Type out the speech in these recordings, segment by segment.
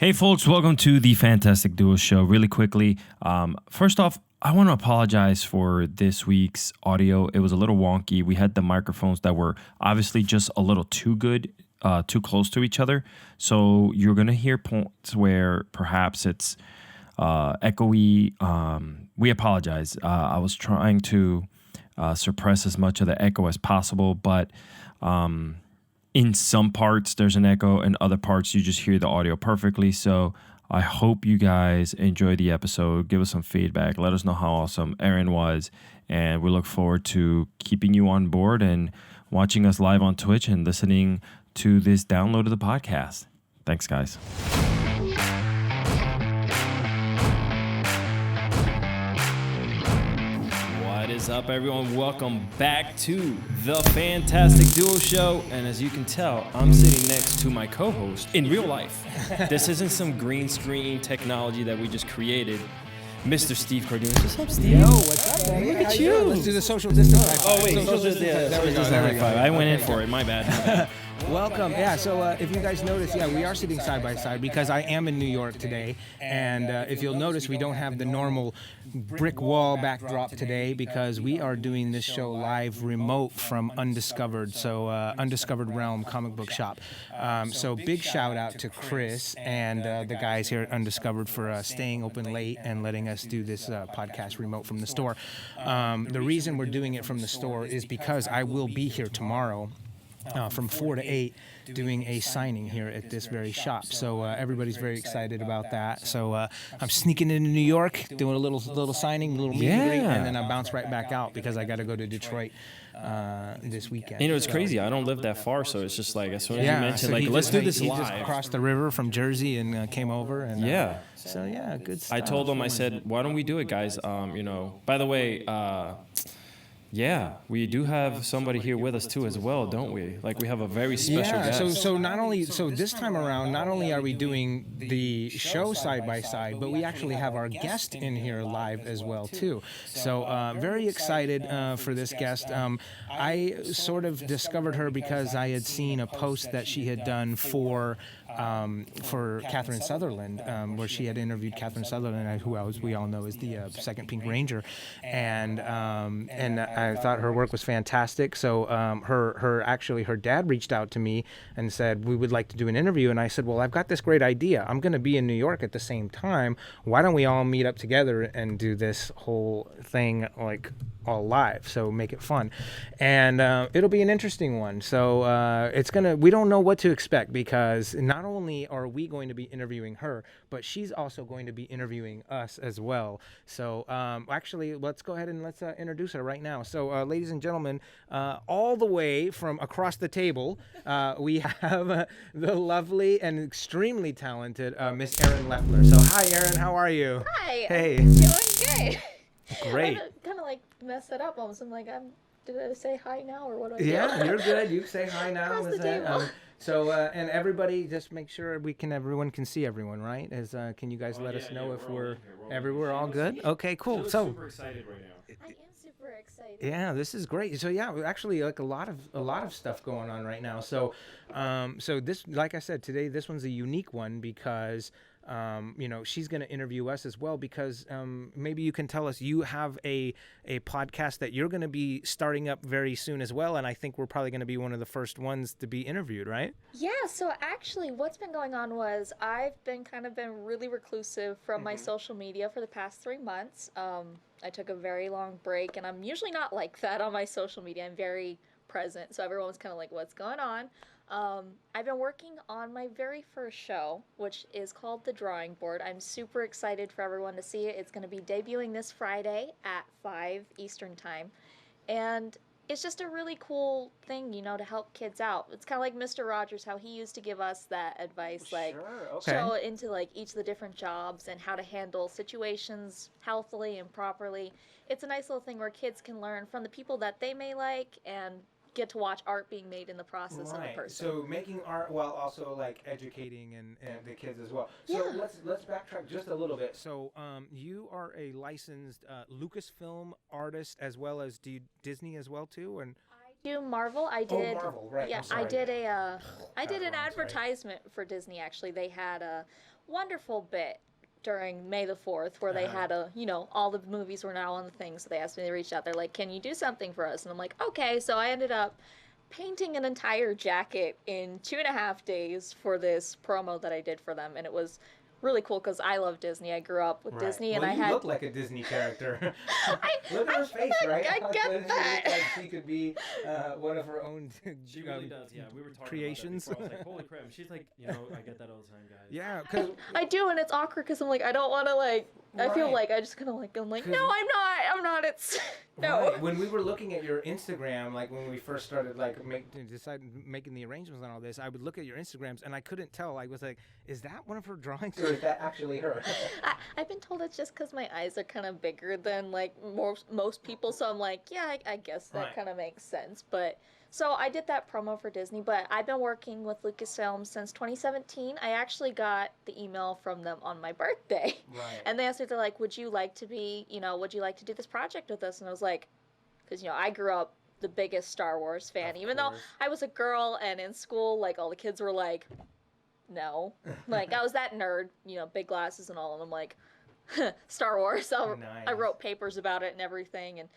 Hey folks, welcome to the Fantastic Duo Show. Really quickly, first off, I want to apologize for this week's audio. It was a little wonky. We had the microphones that were obviously just a little too good, too close to each other. So you're going to hear points where perhaps it's echoey. We apologize. I was trying to suppress as much of the echo as possible, but in some parts there's an echo, in other parts you just hear the audio perfectly. So I hope you guys enjoy the episode. Give us some feedback. Let us know how awesome Erin was, and we look forward to keeping you on board and watching us live on Twitch and listening to this download of the podcast. Thanks, guys. What is up, everyone? Welcome back to the Fantastic Duo Show. And as you can tell, I'm sitting next to my co-host in real life. This isn't some green screen technology that we just created. Mr. Steve Cardenas. What's up, Steve? Yo, what's up, man? Look at you. Let's do the social distance high five. Oh, wait. Social distance. There we go. I went in for it. My bad. Welcome. Yeah, so if you guys notice, we are sitting side by side because I am in New York today. And if you'll notice, we don't have the normal brick wall backdrop today because we are doing this show live remote from Undiscovered, so Undiscovered Realm comic book shop. So big shout out to Chris and the guys here at Undiscovered for staying open late and letting us do this podcast remote from the store. The reason we're doing it from the store is because I will be here tomorrow. From 4 to 8 doing a signing here at this very shop. So everybody's very excited about that. So I'm sneaking into New York, doing a little signing, a little meet and greet, and then I bounce right back out because I got to go to Detroit this weekend. You know, it's crazy. I don't live that far, so it's just like as soon as you mentioned, like, let's do this he live. He just crossed the river from Jersey and came over. And So good stuff. I told him, I said, why don't we do it, guys? By the way, yeah, we do have somebody here with us too as well, don't we? Like, we have a very special guest. So this time around, not only are we doing the show side by side, but we actually have our guest in here live as well too. So very excited for this guest. I sort of discovered her because I had seen a post that she had done for Catherine Sutherland, where she had interviewed Catherine Sutherland, who we all know is the second Pink Ranger, and I thought her work was fantastic. So her dad reached out to me and said, we would like to do an interview. And I said, well, I've got this great idea. I'm going to be in New York at the same time. Why don't we all meet up together and do this whole thing like all live? So make it fun. And it'll be an interesting one. So we don't know what to expect because not only are we going to be interviewing her, but she's also going to be interviewing us as well. So actually, let's go ahead and let's introduce her right now. So ladies and gentlemen, all the way from across the table, we have the lovely and extremely talented Miss Erin Lefler. So hi, Erin, how are you? Hi. Hey. I'm doing good. Great. I kind of like messed it up almost. I'm like, did I say hi now or what do I do? Yeah, you're good. You say hi now. Across the table. So and everybody, just make sure everyone can see everyone, right? Can you guys let us know if we're everywhere all good? Okay, cool. So super excited right now. I am super excited. yeah, this is great. So yeah, actually like a lot of stuff going on right now. So so this, like I said, today this one's a unique one because she's going to interview us as well because maybe you can tell us you have a podcast that you're going to be starting up very soon as well, and I think we're probably going to be one of the first ones to be interviewed, right? Yeah, so actually what's been going on was I've been really reclusive from my social media for the past 3 months. I took a very long break, and I'm usually not like that on my social media. I'm very present, so everyone was kind of like, what's going on? I've been working on my very first show, which is called The Drawing Board. I'm super excited for everyone to see it. It's going to be debuting this Friday at 5 Eastern Time. And it's just a really cool thing, to help kids out. It's kind of like Mr. Rogers, how he used to give us that advice, show it into each of the different jobs and how to handle situations healthily and properly. It's a nice little thing where kids can learn from the people that they may like and get to watch art being made in the process of the person. So making art while also educating and the kids as well. So let's backtrack just a little bit. So you are a licensed Lucasfilm artist as well as Disney as well too, and I do Marvel. I did. Marvel, right. Yeah, I did an advertisement for Disney. Actually, they had wonderful bit during May the 4th where they had all the movies were now on the thing, so they asked me, they reached out, they're like, can you do something for us? And I'm like, okay. So I ended up painting an entire jacket in 2.5 days for this promo that I did for them, and it was really cool because I love Disney. I grew up with Disney, and well, I you had look like a Disney character. Look at her face, right? I get that. She looks like she could be one of her own. She really does. Yeah, we were talking creations. About that before. I was like, holy crap! And she's like, I get that all the time, guys. Yeah, because I do, and it's awkward because I'm like, I don't want to I feel like I just kind of I'm like, no, I'm not. It's no. Right. When we were looking at your Instagram, like when we first started making the arrangements and all this, I would look at your Instagrams and I couldn't tell. I was like, is that one of her drawings or is that actually her? I've been told it's just because my eyes are kind of bigger than like most people, so I'm like, yeah, I guess that kind of makes sense. But so I did that promo for Disney, but I've been working with Lucasfilm since 2017. I actually got the email from them on my birthday, and they asked me, they're like, would you like to do this project with us? And I was like, because I grew up the biggest Star Wars fan, even though I was a girl, and in school, like all the kids were like, no, like I was that nerd, big glasses and all, and I'm like, Star Wars. So I wrote papers about it and everything, and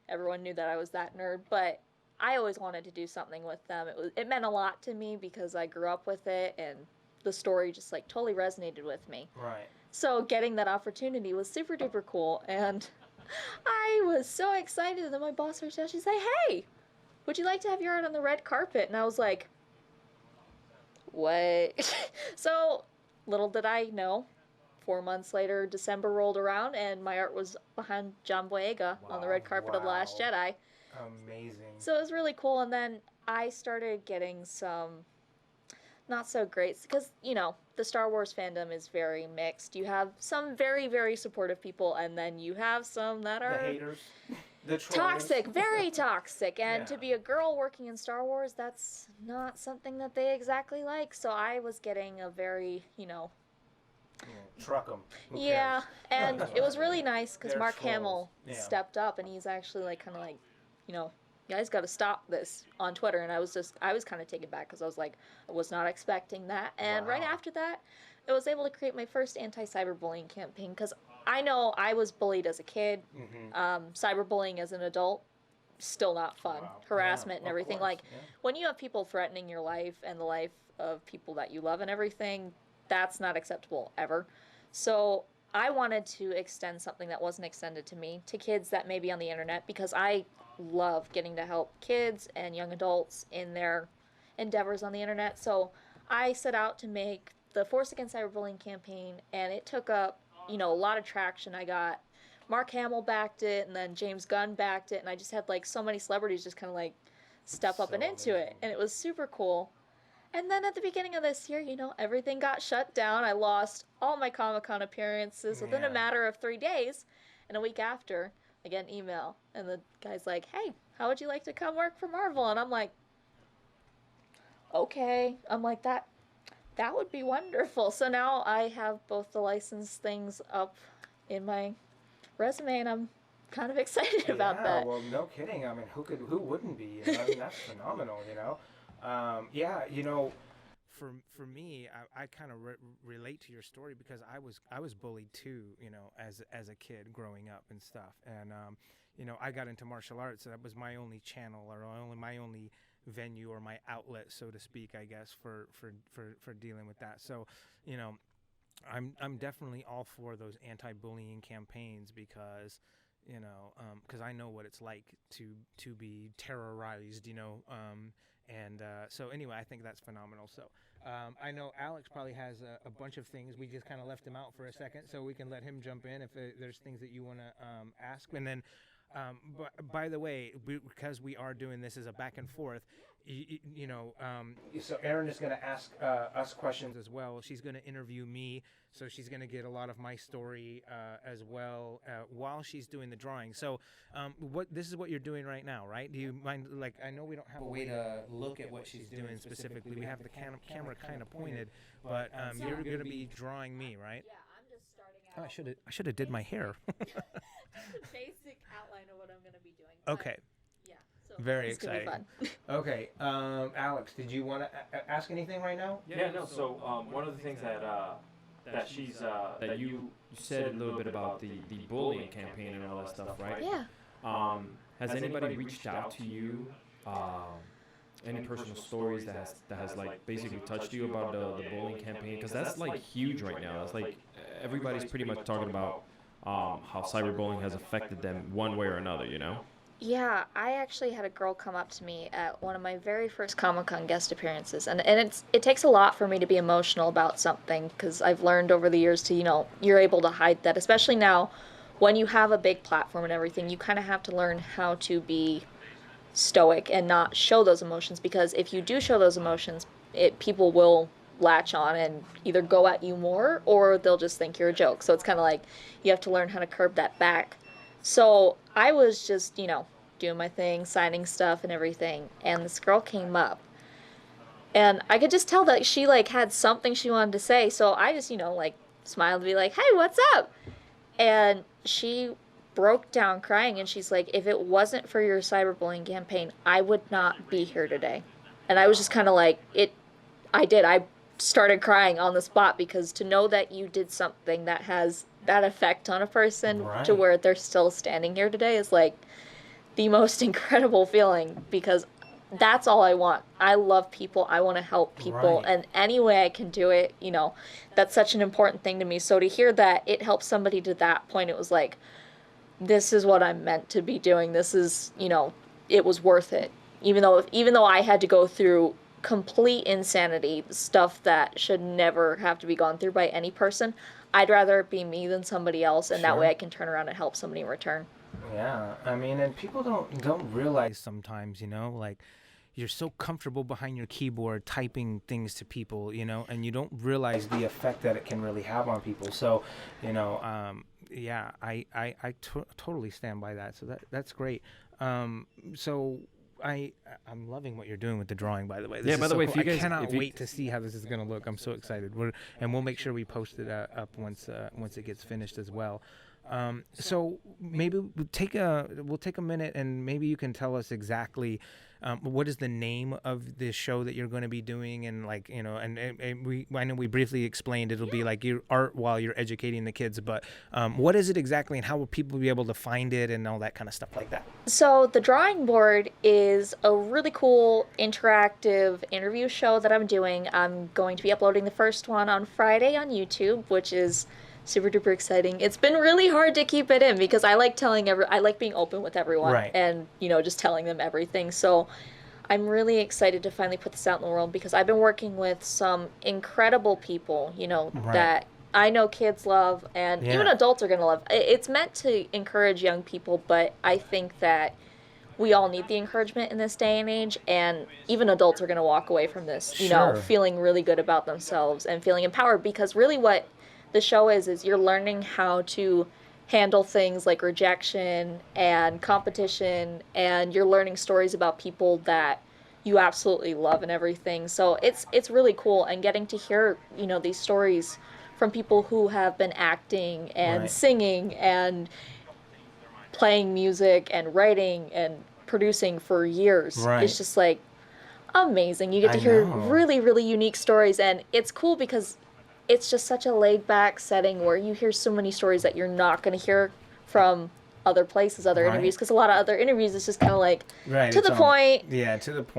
everyone knew that I was that nerd, but I always wanted to do something with them. It meant a lot to me because I grew up with it, and the story just like totally resonated with me. Right. So getting that opportunity was super duper cool, and I was so excited. And then my boss reached out. She said, "Hey, would you like to have your art on the red carpet?" And I was like, "What?" So little did I know, 4 months later, December rolled around, and my art was behind John Boyega on the red carpet of The Last Jedi. Amazing. So it was really cool, and then I started getting some not so great, because the Star Wars fandom is very mixed. You have some very, very supportive people, and then you have some that are the haters, the trolls. Toxic, very toxic. And to be a girl working in Star Wars, that's not something that they exactly like. So I was getting a very truck them. Yeah, and it was really nice because Mark trolls. Hamill stepped up, and he's actually kind of you guys got to stop this on Twitter. And I was kind of taken back because I was like, I was not expecting that. And right after that, I was able to create my first anti-cyberbullying campaign, because I know I was bullied as a kid. Cyberbullying as an adult, still not fun. Harassment and everything. When you have people threatening your life and the life of people that you love and everything, that's not acceptable ever. So I wanted to extend something that wasn't extended to me, to kids that may be on the internet, because I love getting to help kids and young adults in their endeavors on the internet. So I set out to make the Force Against Cyberbullying campaign, and it took up, a lot of traction. I got Mark Hamill backed it, and then James Gunn backed it, and I just had so many celebrities just kind of step up and into it, and it was super cool. And then at the beginning of this year, everything got shut down. I lost all my Comic-Con appearances within a matter of 3 days. And a week after, I get an email. And the guy's like, "Hey, how would you like to come work for Marvel?" And I'm like, okay. I'm like, that would be wonderful. So now I have both the licensed things up in my resume, and I'm kind of excited about that. Well, no kidding. I mean, who wouldn't be? I mean, that's phenomenal, For me, I kind of relate to your story, because I was bullied too, as a kid growing up and stuff. And I got into martial arts, so that was my only channel, or my only venue, or my outlet, so to speak, I guess, for dealing with that. So, I'm definitely all for those anti-bullying campaigns, because because I know what it's like to be terrorized, so anyway, I think that's phenomenal. So I know Alex probably has a bunch of things. We just kind of left him out for a second, so we can let him jump in if there's things that you want to ask. And then, by the way, because we are doing this as a back and forth, so Erin is going to ask us questions as well. She's going to interview me, so she's going to get a lot of my story as well while she's doing the drawing. So this is what you're doing right now, right? Do you mind, I know we don't have a way to look at what she's doing specifically. We have the camera kind of pointed, but you're going to be drawing me, right? Yeah, I'm just starting out. I should have did my hair. Just a basic outline of what I'm going to be doing. Okay. Yeah. So Very it's exciting. Gonna be fun. Okay, Alex, did you want to ask anything right now? Yeah, no. So one of the things that that she's that you said a little bit about the bullying campaign and all that stuff, right? Yeah. Has anybody reached out to you? Any personal stories that has like basically touched you about the bullying campaign? Because that's like huge right now. It's like everybody's pretty much talking about how cyberbullying has affected them one way or another. You know? Yeah, I actually had a girl come up to me at one of my very first Comic-Con guest appearances, and it takes a lot for me to be emotional about something because I've learned over the years to, you're able to hide that, especially now when you have a big platform and everything, you kind of have to learn how to be stoic and not show those emotions, because if you do show those emotions, people will latch on and either go at you more or they'll just think you're a joke. So it's kind of like you have to learn how to curb that back. So I was just, doing my thing, signing stuff and everything, and this girl came up. And I could just tell that she, had something she wanted to say, so I just, smiled to be like, hey, what's up? And she broke down crying, and she's like, if it wasn't for your cyberbullying campaign, I would not be here today. And I was just kind of like, I started crying on the spot, because to know that you did something that has that effect on a person to where they're still standing here today is like the most incredible feeling, because that's all I want. I love people. I want to help people. And any way I can do it, that's such an important thing to me. So to hear that it helped somebody to that point, it was like, this is what I'm meant to be doing. This is, it was worth it. Even though I had to go through complete insanity, stuff that should never have to be gone through by any person, I'd rather it be me than somebody else, and that way I can turn around and help somebody in return. Yeah, I mean, and people don't realize sometimes, like, you're so comfortable behind your keyboard typing things to people, and you don't realize the effect that it can really have on people. So, yeah, I totally stand by that. So that's great. So I'm loving what you're doing with the drawing, by the way. This by the way, cool. if you guys, I cannot wait to see how this is going to look. I'm so excited. And we'll make sure we post it up once it gets finished as well. So maybe we'll take a minute, and maybe you can tell us exactly what is the name of the show that you're going to be doing, and I know we briefly explained it'll be like your art while you're educating the kids, but what is it exactly, and how will people be able to find it and all that kind of stuff like that? So the drawing board is a really cool interactive interview show that I'm doing. I'm going to be uploading the first one on Friday on YouTube, which is super duper exciting. It's been really hard to keep it in, because I like I like being open with everyone, and just telling them everything. So I'm really excited to finally put this out in the world, because I've been working with some incredible people, that I know kids love, and even adults are going to love. It's meant to encourage young people, but I think that we all need the encouragement in this day and age, and even adults are going to walk away from this, feeling really good about themselves and feeling empowered, because really what the show is you're learning how to handle things like rejection and competition, and you're learning stories about people that you absolutely love and everything. So it's really cool, and getting to hear, these stories from people who have been acting and singing and playing music and writing and producing for years. It's just like amazing. You get to hear really, really unique stories, and it's cool because it's just such a laid-back setting where you hear so many stories that you're not going to hear from other places, other interviews, because a lot of other interviews is just kind of like to the point,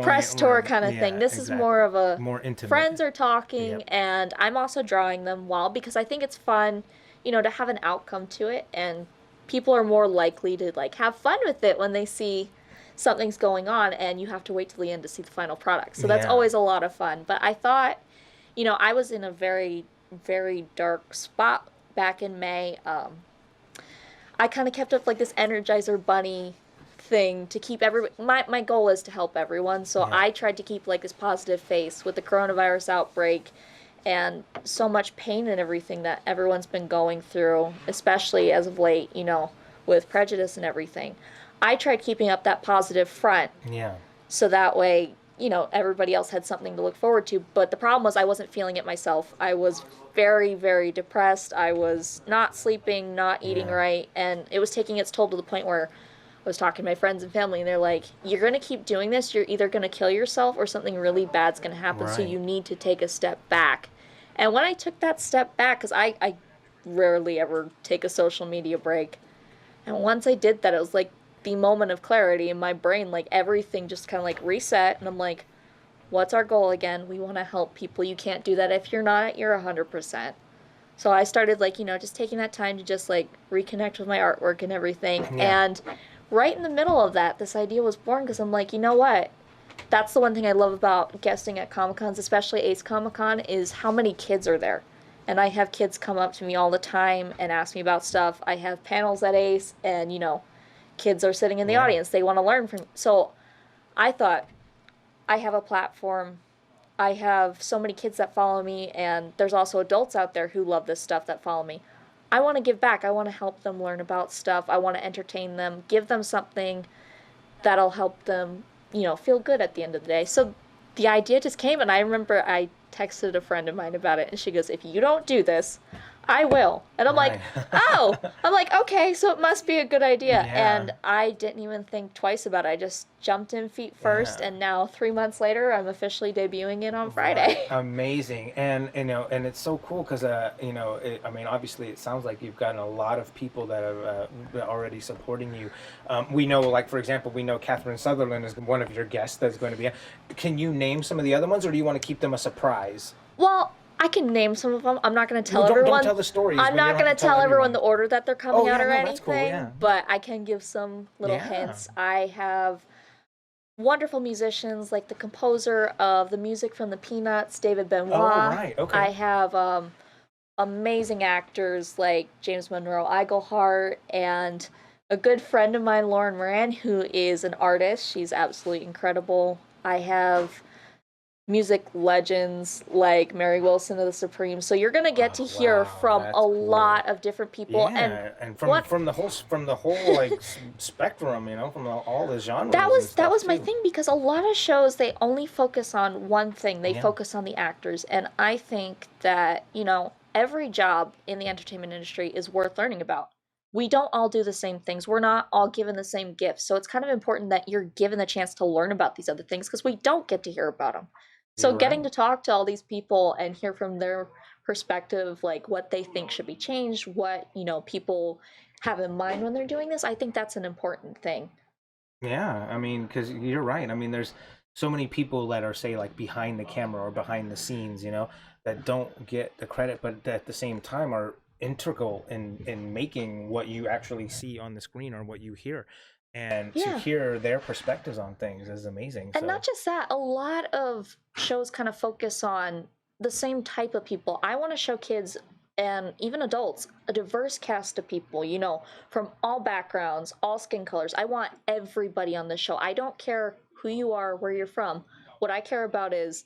press tour kind of thing. This is more of a more intimate. Friends are talking, and I'm also drawing them because I think it's fun, to have an outcome to it, and people are more likely to have fun with it when they see something's going on, and you have to wait till the end to see the final product. So that's always a lot of fun. But I thought, I was in a very, very dark spot back in May. I kind of kept up this Energizer Bunny thing to keep my goal is to help everyone, so I tried to keep this positive face with the coronavirus outbreak and so much pain and everything that everyone's been going through, especially as of late, with prejudice and everything. I tried keeping up that positive front, so that way everybody else had something to look forward to. But the problem was I wasn't feeling it myself. I was very, very depressed. I was not sleeping, not eating right, and it was taking its toll to the point where I was talking to my friends and family, and they're like, you're going to keep doing this, you're either going to kill yourself or something really bad's going to happen, so you need to take a step back And when I took that step back, because I rarely ever take a social media break, and once I did that, it was like the moment of clarity in my brain. Like everything just kind of like reset, and I'm like, what's our goal again? We want to help people. You can't do that if you're not at your 100%. So I started like, just taking that time to just like reconnect with my artwork and everything. Yeah. And right in the middle of that, this idea was born because I'm like, you know what? That's the one thing I love about guesting at Comic Cons, especially Ace Comic Con, is how many kids are there. And I have kids come up to me all the time and ask me about stuff. I have panels at Ace, and kids are sitting in the audience. They want to learn from. So I thought, I have a platform. I have so many kids that follow me, and there's also adults out there who love this stuff that follow me. I want to give back. I want to help them learn about stuff. I want to entertain them, give them something that'll help them, feel good at the end of the day. So the idea just came, and I remember I texted a friend of mine about it, and she goes, if you don't do this, I will. And I'm like, oh, I'm like, okay, so it must be a good idea. Yeah. And I didn't even think twice about it. I just jumped in feet first. And now 3 months later, I'm officially debuting it on Friday. Amazing. And and it's so cool because obviously it sounds like you've gotten a lot of people that have already supporting you. We know, like, for example, we know Catherine Sutherland is one of your guests that's going to be. Can you name some of the other ones, or do you want to keep them a surprise? Well, I can name some of them. I'm not going to tell Don't everyone. tell the stories. I'm not going to tell everyone the order that they're coming out or anything. That's cool, yeah. But I can give some little hints. I have wonderful musicians like the composer of the music from the Peanuts, David Benoit. Oh, right. Okay. I have amazing actors like James Monroe Iglehart, and a good friend of mine, Lauren Moran, who is an artist. She's absolutely incredible. I have music legends like Mary Wilson of the Supremes. So you're gonna get to hear from a lot of different people, and from the whole like spectrum, from all the genres. That was my thing, because a lot of shows, they only focus on one thing. They focus on the actors, and I think that every job in the entertainment industry is worth learning about. We don't all do the same things. We're not all given the same gifts. So it's kind of important that you're given the chance to learn about these other things, because we don't get to hear about them. So getting to talk to all these people and hear from their perspective, like what they think should be changed, what, people have in mind when they're doing this, I think that's an important thing. Yeah, I mean, because you're right. I mean, there's so many people that are, say, like behind the camera or behind the scenes, that don't get the credit, but at the same time are integral in making what you actually see on the screen or what you hear. And to hear their perspectives on things is amazing. And not just that, a lot of shows kind of focus on the same type of people. I want to show kids and even adults a diverse cast of people, from all backgrounds, all skin colors. I want everybody on the show. I don't care who you are, where you're from. What I care about is,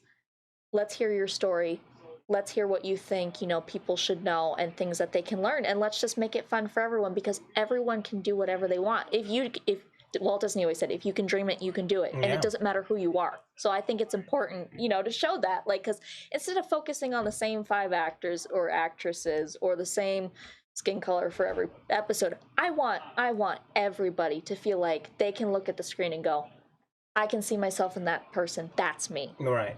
let's hear your story. Let's hear what you think, people should know, and things that they can learn. And let's just make it fun for everyone, because everyone can do whatever they want. If Walt Disney always said, if you can dream it, you can do it. And it doesn't matter who you are. So I think it's important, to show that, because instead of focusing on the same 5 actors or actresses or the same skin color for every episode, I want everybody to feel like they can look at the screen and go, I can see myself in that person. That's me. Right.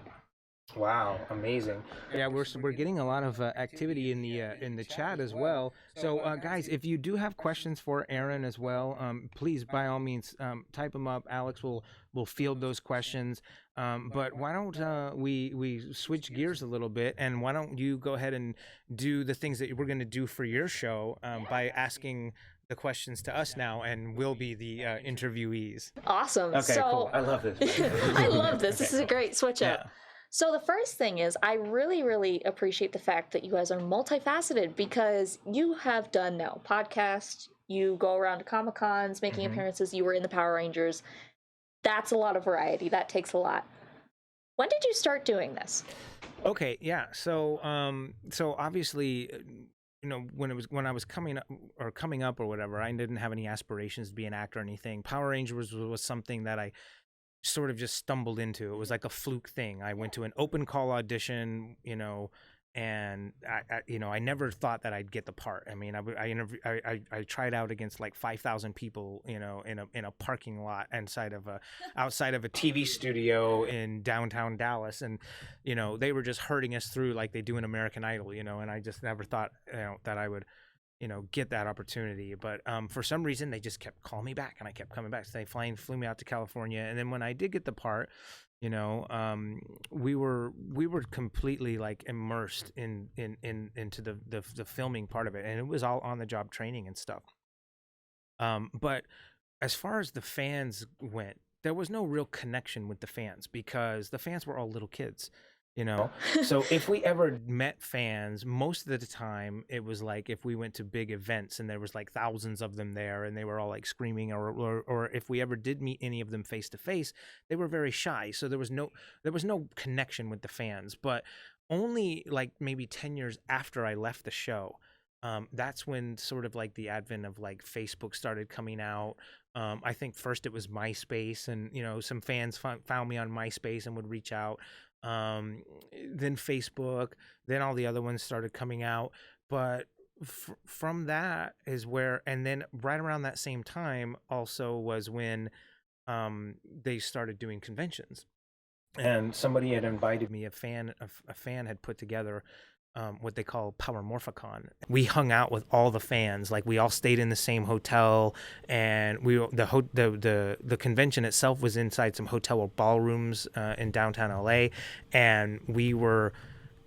Wow, amazing. Yeah, we're getting a lot of activity in the chat as well. So guys, if you do have questions for Erin as well, please by all means type them up. Alex will field those questions. But why don't we switch gears a little bit, and why don't you go ahead and do the things that we're going to do for your show by asking the questions to us now, and we'll be the interviewees. Awesome. Okay, cool. I love this. I love this. This is a great switch up. So the first thing is, I really, really appreciate the fact that you guys are multifaceted, because you have done now podcasts, you go around to Comic-Cons, making appearances, you were in the Power Rangers. That's a lot of variety. That takes a lot. When did you start doing this? Okay, yeah. So obviously, when I was coming up or whatever, I didn't have any aspirations to be an actor or anything. Power Rangers was something that I sort of just stumbled into. It was like a fluke thing. I went to an open call audition, and I never thought that I'd get the part. I mean, I tried out against like 5,000 people, in a parking lot outside of a TV studio in downtown Dallas, and they were just herding us through like they do in American Idol, and I just never thought that I would get that opportunity. But for some reason, they just kept calling me back, and I kept coming back. So they flew me out to California, and then when I did get the part, we were completely like immersed into the filming part of it, and it was all on the job training and stuff. But as far as the fans went, there was no real connection with the fans because the fans were all little kids. So if we ever met fans, most of the time it was like if we went to big events and there was like thousands of them there and they were all like screaming, or if we ever did meet any of them face to face, they were very shy. So there was no connection with the fans. But only like maybe 10 years after I left the show, that's when sort of like the advent of like Facebook started coming out. I think first it was MySpace, and some fans found me on MySpace and would reach out. Then Facebook, then all the other ones started coming out. But from that is where, and then right around that same time also was when they started doing conventions. And somebody had invited me, a fan had put together what they call Power Morphicon. We hung out with all the fans, like we all stayed in the same hotel, and the convention itself was inside some hotel or ballrooms in downtown LA, and we were,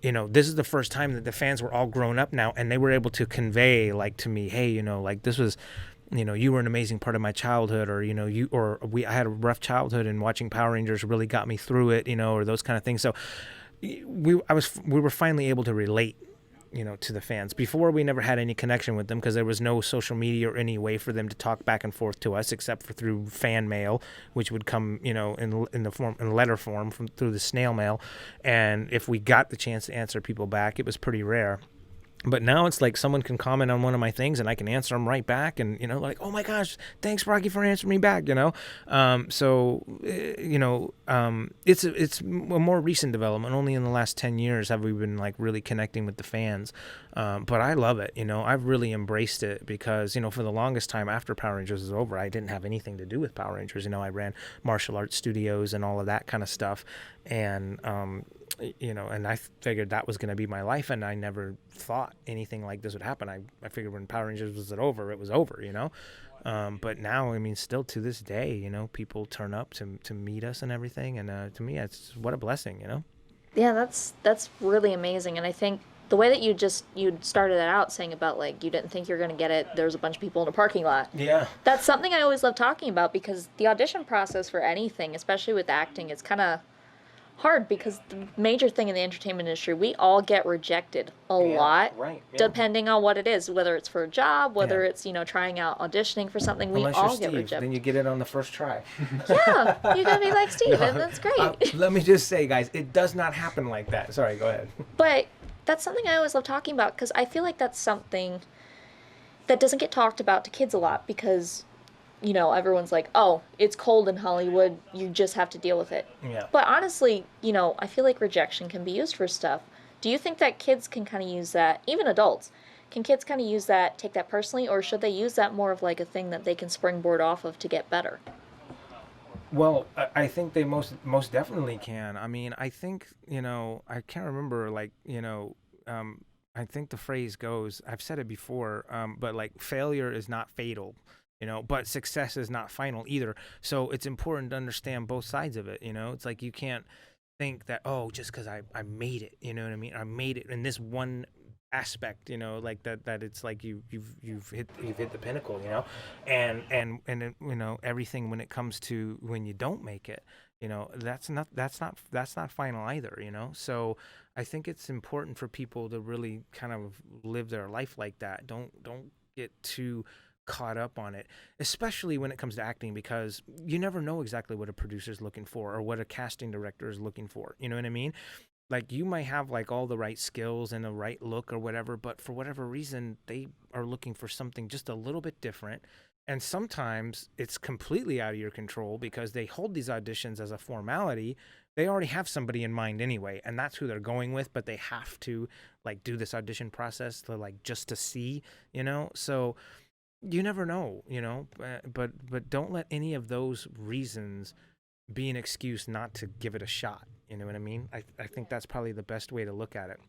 this is the first time that the fans were all grown up now, and they were able to convey like to me, hey, like this was, you were an amazing part of my childhood, or I had a rough childhood and watching Power Rangers really got me through it, or those kind of things. So we were finally able to relate, to the fans. Before, we never had any connection with them because there was no social media or any way for them to talk back and forth to us except for through fan mail, which would come, in letter form through the snail mail. And if we got the chance to answer people back, it was pretty rare. But now it's like someone can comment on one of my things and I can answer them right back, and like, oh my gosh, thanks Rocky for answering me back. It's a more recent development. Only in the last 10 years have we been like really connecting with the fans. But I love it. I've really embraced it because for the longest time after Power Rangers was over, I didn't have anything to do with Power Rangers. I ran martial arts studios and all of that kind of stuff, and and I figured that was going to be my life, and I never thought anything like this would happen. I figured when Power Rangers was over, it was over, But now, I mean, still to this day, people turn up to meet us and everything, and to me, it's what a blessing, Yeah, that's really amazing, and I think the way that you started it out saying about like you didn't think you were going to get it, there's a bunch of people in a parking lot. Yeah. That's something I always love talking about because the audition process for anything, especially with acting, it's kind of hard because the major thing in the entertainment industry, we all get rejected a lot, right, yeah. Depending on what it is, whether it's for a job, whether it's trying out auditioning for something. Unless we all you're Steve, get rejected. then you get it on the first try. Yeah, you gotta be like Steve, and that's great. Let me just say, guys, it does not happen like that. Sorry, go ahead. But that's something I always love talking about because I feel like that's something that doesn't get talked about to kids a lot because everyone's like, oh, it's cold in Hollywood, you just have to deal with it. Yeah. But honestly, I feel like rejection can be used for stuff. Do you think that kids can kind of use that, even adults, can kids kind of use that, take that personally, or should they use that more of like a thing that they can springboard off of to get better? Well, I think they most definitely can. I mean, I think, I can't remember, like, I think the phrase goes, I've said it before, but like failure is not fatal. But success is not final either. So it's important to understand both sides of it. It's like you can't think that, oh, just because I made it, you know what I mean? I made it in this one aspect, like that it's like you've hit the pinnacle, and everything when it comes to when you don't make it, that's not final either, So I think it's important for people to really kind of live their life like that. Don't get too caught up on it, especially when it comes to acting, because you never know exactly what a producer's looking for or what a casting director is looking for. You know what I mean? Like you might have like all the right skills and the right look or whatever, but for whatever reason, they are looking for something just a little bit different. And sometimes it's completely out of your control because they hold these auditions as a formality. They already have somebody in mind anyway, and that's who they're going with, but they have to like do this audition process to like just to see, So you never know, but don't let any of those reasons be an excuse not to give it a shot. You know what I mean? I think that's probably the best way to look at it.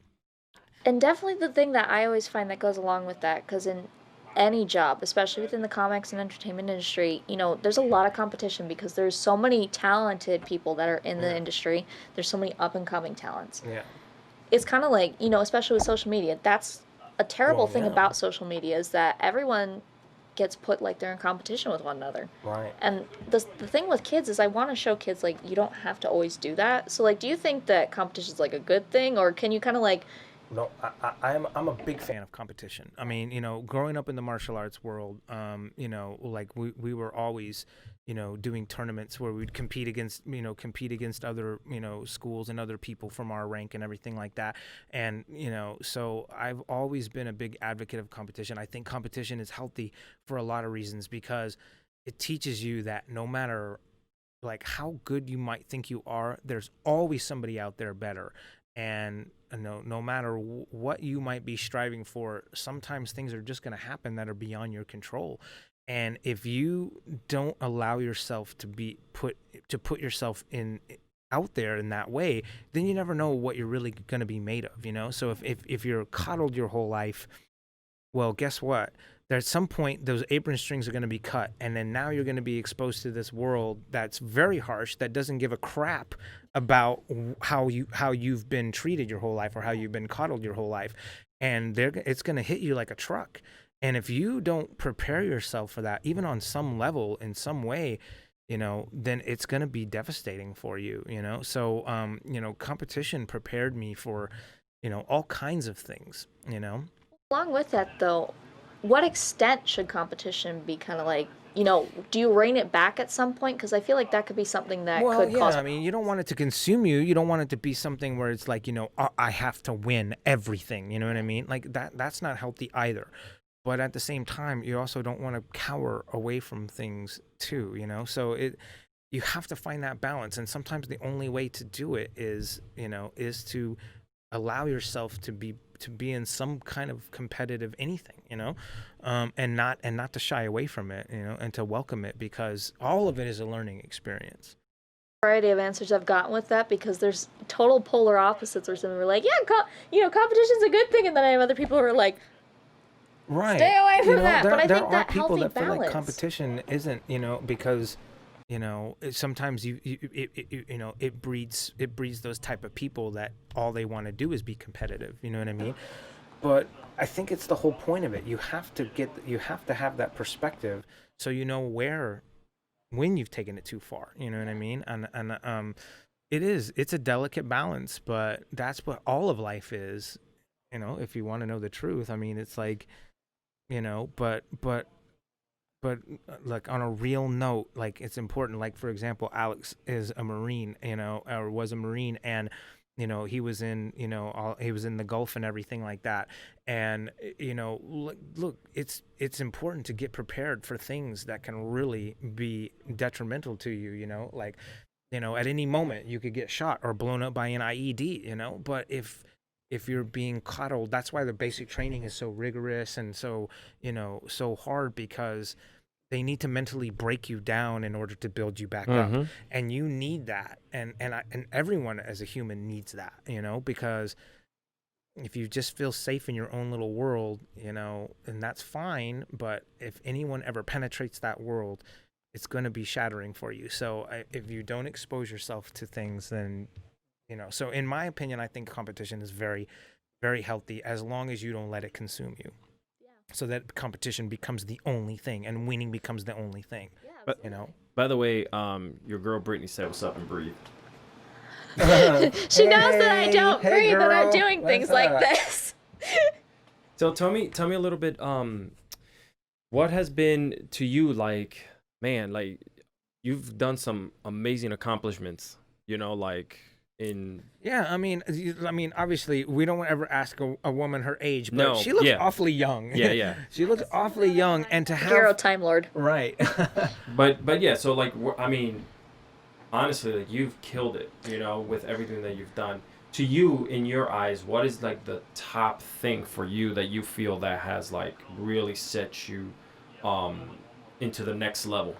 And definitely the thing that I always find that goes along with that, because in any job, especially within the comics and entertainment industry, there's a lot of competition because there's so many talented people that are in the industry. There's so many up and coming talents. Yeah. It's kind of like, especially with social media, that's a terrible thing about social media is that everyone gets put like they're in competition with one another. Right. And the thing with kids is I want to show kids like you don't have to always do that. So like, do you think that competition is like a good thing, or can you kind of like? No, I'm a big fan of competition. I mean, growing up in the martial arts world, like we were always, doing tournaments where we'd compete against other, schools and other people from our rank and everything like that. And, so I've always been a big advocate of competition. I think competition is healthy for a lot of reasons because it teaches you that no matter like how good you might think you are, there's always somebody out there better. And no matter what you might be striving for, sometimes things are just going to happen that are beyond your control. And if you don't allow yourself to put yourself out there in that way, then you never know what you're really going to be made of, So if you're coddled your whole life, well, guess what? At some point, those apron strings are going to be cut, and then now you're going to be exposed to this world that's very harsh, that doesn't give a crap about how you've been treated your whole life or how you've been coddled your whole life, and it's going to hit you like a truck. And if you don't prepare yourself for that, even on some level, in some way, then it's going to be devastating for you. So competition prepared me for all kinds of things. Along with that, though, what extent should competition be kind of like, do you rein it back at some point? Because I feel like that could be something that could cause. I mean, you don't want it to consume you. You don't want it to be something where it's like, I have to win everything. You know what I mean? Like that's not healthy either. But at the same time, you also don't want to cower away from things too, So you have to find that balance. And sometimes the only way to do it is to allow yourself to be in some kind of competitive anything, and not to shy away from it, and to welcome it, because all of it is a learning experience. Variety of answers I've gotten with that, because there's total polar opposites where some are like, yeah, competition's a good thing, and then I have other people who are like, right, stay away from that. But I there think are that people healthy that balance. feel like competition isn't, because sometimes it breeds those type of people that all they want to do is be competitive. You know what I mean? But I think it's the whole point of it. You have to have that perspective so you know when you've taken it too far. You know what I mean? And it's a delicate balance, but that's what all of life is. If you want to know the truth, I mean, it's like, but like on a real note, like it's important. Like for example, Alex is a Marine, or was a Marine, and he was in he was in the Gulf and everything like that. And look, it's important to get prepared for things that can really be detrimental to you. Like at any moment you could get shot or blown up by an IED. But if you're being coddled, that's why the basic training is so rigorous and so so hard, because they need to mentally break you down in order to build you back up, and you need that, and everyone as a human needs that, because if you just feel safe in your own little world, and that's fine, but if anyone ever penetrates that world, it's going to be shattering for you. So if you don't expose yourself to things, then so in my opinion, I think competition is very, very healthy as long as you don't let it consume you. Yeah. So that competition becomes the only thing and winning becomes the only thing. Yeah, but by the way, your girl Brittany said what's up and breathe. She knows that I don't breathe and I'm doing things like this. So tell me a little bit, what has been to you like, man, like you've done some amazing accomplishments, like in. Yeah, I mean, obviously, we don't ever ask a woman her age, but No, she looks yeah. awfully young. Yeah. She looks awfully young, and to have Hero Time Lord. right. But yeah, so like I mean, honestly, like you've killed it, you know, with everything that you've done. To you, in your eyes, what is like the top thing for you that you feel that has like really set you into the next level?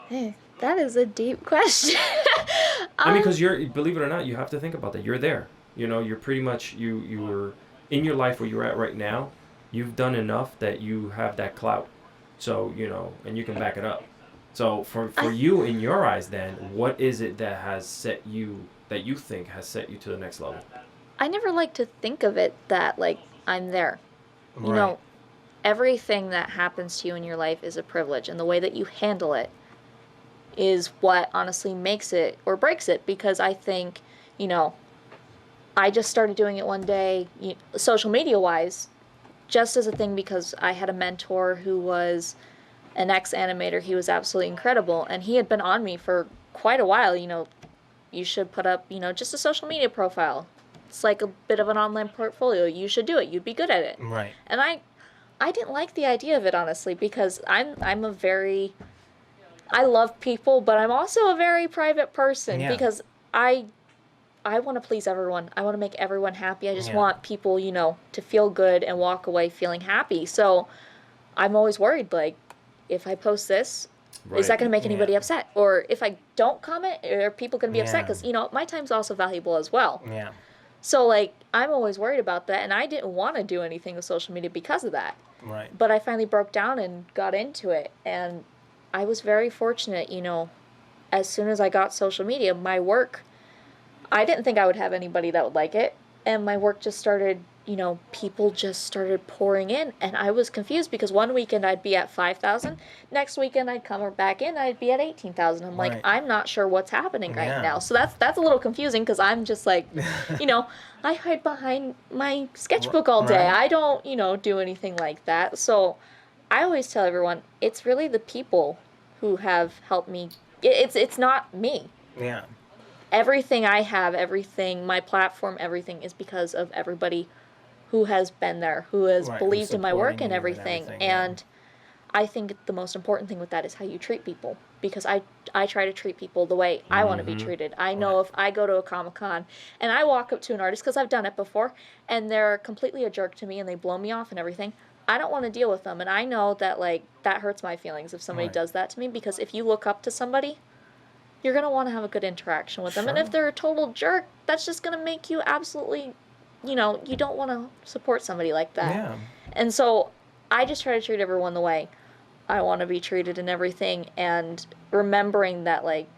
Hey, that is a deep question. I mean, because you're, believe it or not, you have to think about that. You're there. You know, you're pretty much you were in your life where you're at right now. You've done enough that you have that clout. So you know, and you can back it up. So for you, in your eyes, then, what is it that has set you that you think has set you to the next level? I never like to think of it that like I'm there. You Right. know, everything that happens to you in your life is a privilege, and the way that you handle it is what honestly makes it or breaks it. Because I think, you know, I just started doing it one day, social media wise, just as a thing because I had a mentor who was an ex-animator. He was absolutely incredible, and he had been on me for quite a while. You know, you should put up, you know, just a social media profile. It's like a bit of an online portfolio. You should do it. You'd be good at it. Right. And I didn't like the idea of it, honestly, because I'm a very, I love people, but I'm also a very private person. Yeah. Because I want to please everyone. I want to make everyone happy. I just Yeah. want people, you know, to feel good and walk away feeling happy. So I'm always worried, like, if I post this, is that Right. going to make anybody Yeah. upset? Or if I don't comment, are people going to be upset? Yeah. Because, you know, my time's also valuable as well. Yeah. So, like, I'm always worried about that. And I didn't want to do anything with social media because of that. Right. But I finally broke down and got into it. And I was very fortunate, you know, as soon as I got social media, my work, I didn't think I would have anybody that would like it. And my work just started, you know, people just started pouring in. And I was confused because one weekend I'd be at 5,000. Next weekend I'd come back in, I'd be at 18,000. I'm like, Right. I'm not sure what's happening right Yeah. now. So that's a little confusing because I'm just like, you know, I hide behind my sketchbook all day. Right. I don't, you know, do anything like that. So I always tell everyone, it's really the people who have helped me. It's not me. Yeah. Everything I have, everything, my platform, everything is because of everybody who has been there, who has Right, believed in my work supporting and you and everything. everything, yeah. And I think the most important thing with that is how you treat people. Because I try to treat people the way I want to be treated. I know if I go to a Comic-Con and I walk up to an artist, because I've done it before, and they're completely a jerk to me and they blow me off and everything, I don't want to deal with them. And I know that, like, that hurts my feelings if somebody Right. does that to me, because if you look up to somebody, you're going to want to have a good interaction with them. And if Sure. they're a total jerk, that's just going to make you absolutely, you know, you don't want to support somebody like that. Yeah. And so I just try to treat everyone the way I want to be treated and everything. And remembering that, like,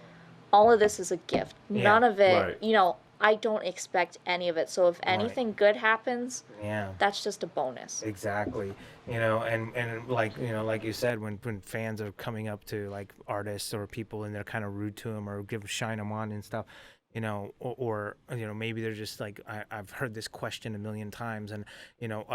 all of this is a gift. Yeah. None of it, Right. you know, I don't expect any of it. So if anything good happens, Yeah. that's just a bonus. Exactly. You know, and like, you know, like you said, when fans are coming up to like artists or people and they're kind of rude to them or shine them on and stuff, you know, or you know, maybe they're just like, I've heard this question a million times, and you know,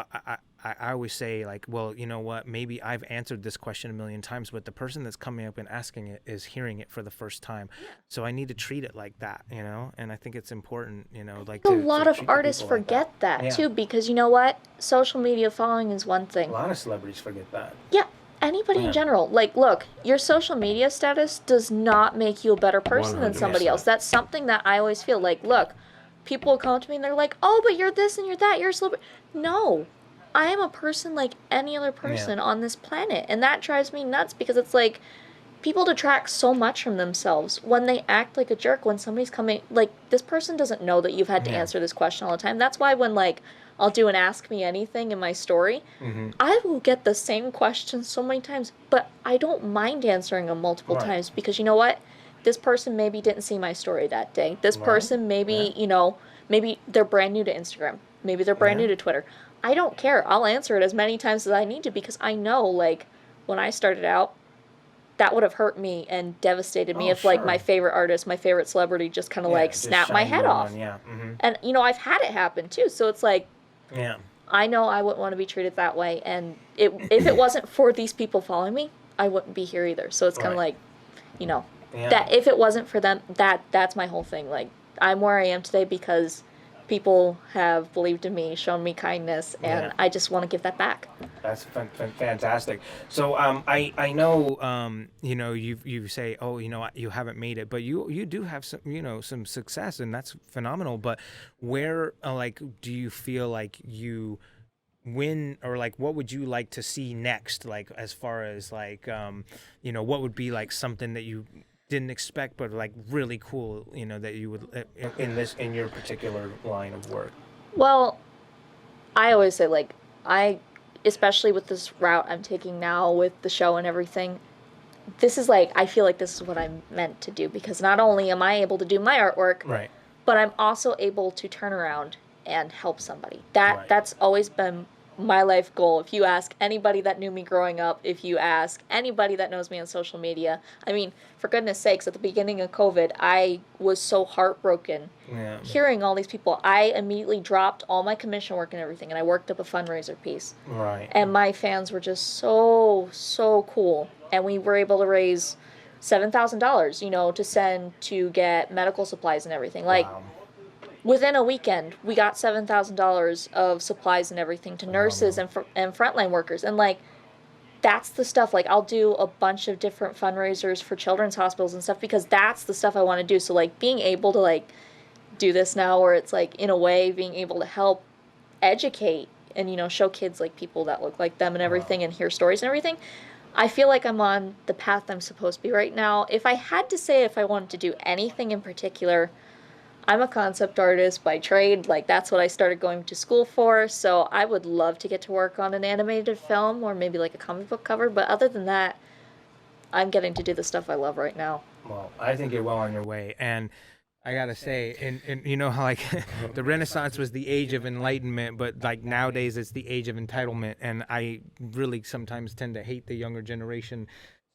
I always say, like, well, you know what, maybe I've answered this question a million times, but the person that's coming up and asking it is hearing it for the first time. So I need to treat it like that, you know. And I think it's important, you know, like A to lot of treat the artists people like forget that Yeah. too, because you know what? Social media following is one thing. A lot of celebrities forget that. Yeah, anybody Yeah. in general. Like, look, your social media status does not make you a better person than somebody 100%. else. That's something that I always feel like, look, people come to me and they're like, oh, but you're this and you're that, you're a celebrity. No, I am a person like any other person on this planet. And that drives me nuts because it's like, people detract so much from themselves when they act like a jerk when somebody's coming, like, this person doesn't know that you've had to Yeah. answer this question all the time. That's why when, like, I'll do an Ask Me Anything in my story, I will get the same question so many times, but I don't mind answering them multiple Right. times because you know what? This person maybe didn't see my story that day. This Right. person maybe, Yeah. you know, maybe they're brand new to Instagram. Maybe they're brand Yeah. new to Twitter. I don't care. I'll answer it as many times as I need to because I know, like, when I started out, that would have hurt me and devastated me Oh, if, like, my sure. favorite artist, my favorite celebrity just kind of, Yeah, like, just snapped my shine head you off. on, yeah. And, you know, I've had it happen, too. So it's like, Yeah. I know I wouldn't want to be treated that way. And if it wasn't for these people following me, I wouldn't be here either. So it's kind of Right. like, you know, that if it wasn't for them, that's my whole thing. Like, I'm where I am today because people have believed in me, shown me kindness, and I just want to give that back. That's fantastic. So I know you know you say, oh, you know, you haven't made it, but you do have some, you know, some success, and that's phenomenal. But where like do you feel like you win, or like what would you like to see next, like as far as like you know, what would be like something that you didn't expect but like really cool, you know, that you would in your particular line of work? Well, I always say, like, especially with this route I'm taking now with the show and everything, this is like, I feel like this is what I'm meant to do, because not only am I able to do my artwork, Right. but I'm also able to turn around and help somebody. That's always been my life goal. If you ask anybody that knew me growing up, if you ask anybody that knows me on social media, I mean, for goodness sakes, at the beginning of COVID, I was so heartbroken hearing all these people. I immediately dropped all my commission work and everything, and I worked up a fundraiser piece. Right. And my fans were just so cool. And we were able to raise $7,000, you know, to send to get medical supplies and everything. Like, Wow. within a weekend, we got $7,000 of supplies and everything to nurses and frontline workers. And, like, that's the stuff. Like, I'll do a bunch of different fundraisers for children's hospitals and stuff, because that's the stuff I want to do. So, like, being able to, like, do this now, where it's, like, in a way, being able to help educate and, you know, show kids, like, people that look like them and everything, and hear stories and everything, I feel like I'm on the path I'm supposed to be right now. If I had to say if I wanted to do anything in particular, I'm a concept artist by trade. Like, that's what I started going to school for. So I would love to get to work on an animated film, or maybe like a comic book cover. But other than that, I'm getting to do the stuff I love right now. Well, I think you're well on your way. And I gotta say, and you know how, like, the Renaissance was the age of enlightenment, but like nowadays it's the age of entitlement. And I really sometimes tend to hate the younger generation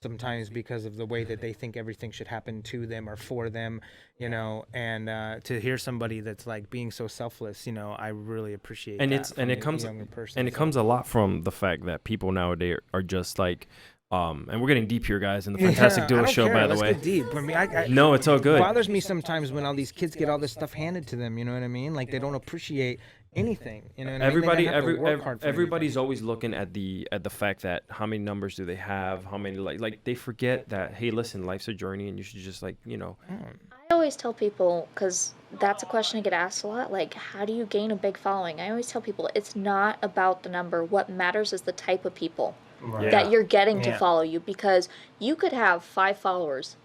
sometimes, because of the way that they think everything should happen to them or for them, you know. And to hear somebody that's like being so selfless, you know, I really appreciate And that it's and it comes younger person. and it comes a lot from the fact that people nowadays are just like and we're getting deep here, guys, in the Fantastic Duo show, by the way. Let's get deep. I mean, No, it's all good. It bothers me sometimes when all these kids get all this stuff handed to them. You know what I mean? Like, they don't appreciate anything. You know what I mean? They don't have to work hard for everybody's anything. always looking at the fact that how many numbers do they have, how many, like they forget that, hey, listen, life's a journey, and you should just, like, you know. I always tell people, because that's a question I get asked a lot, like, how do you gain a big following? I always tell people, it's not about the number. What matters is the type of people that you're getting to follow you, because you could have 5 followers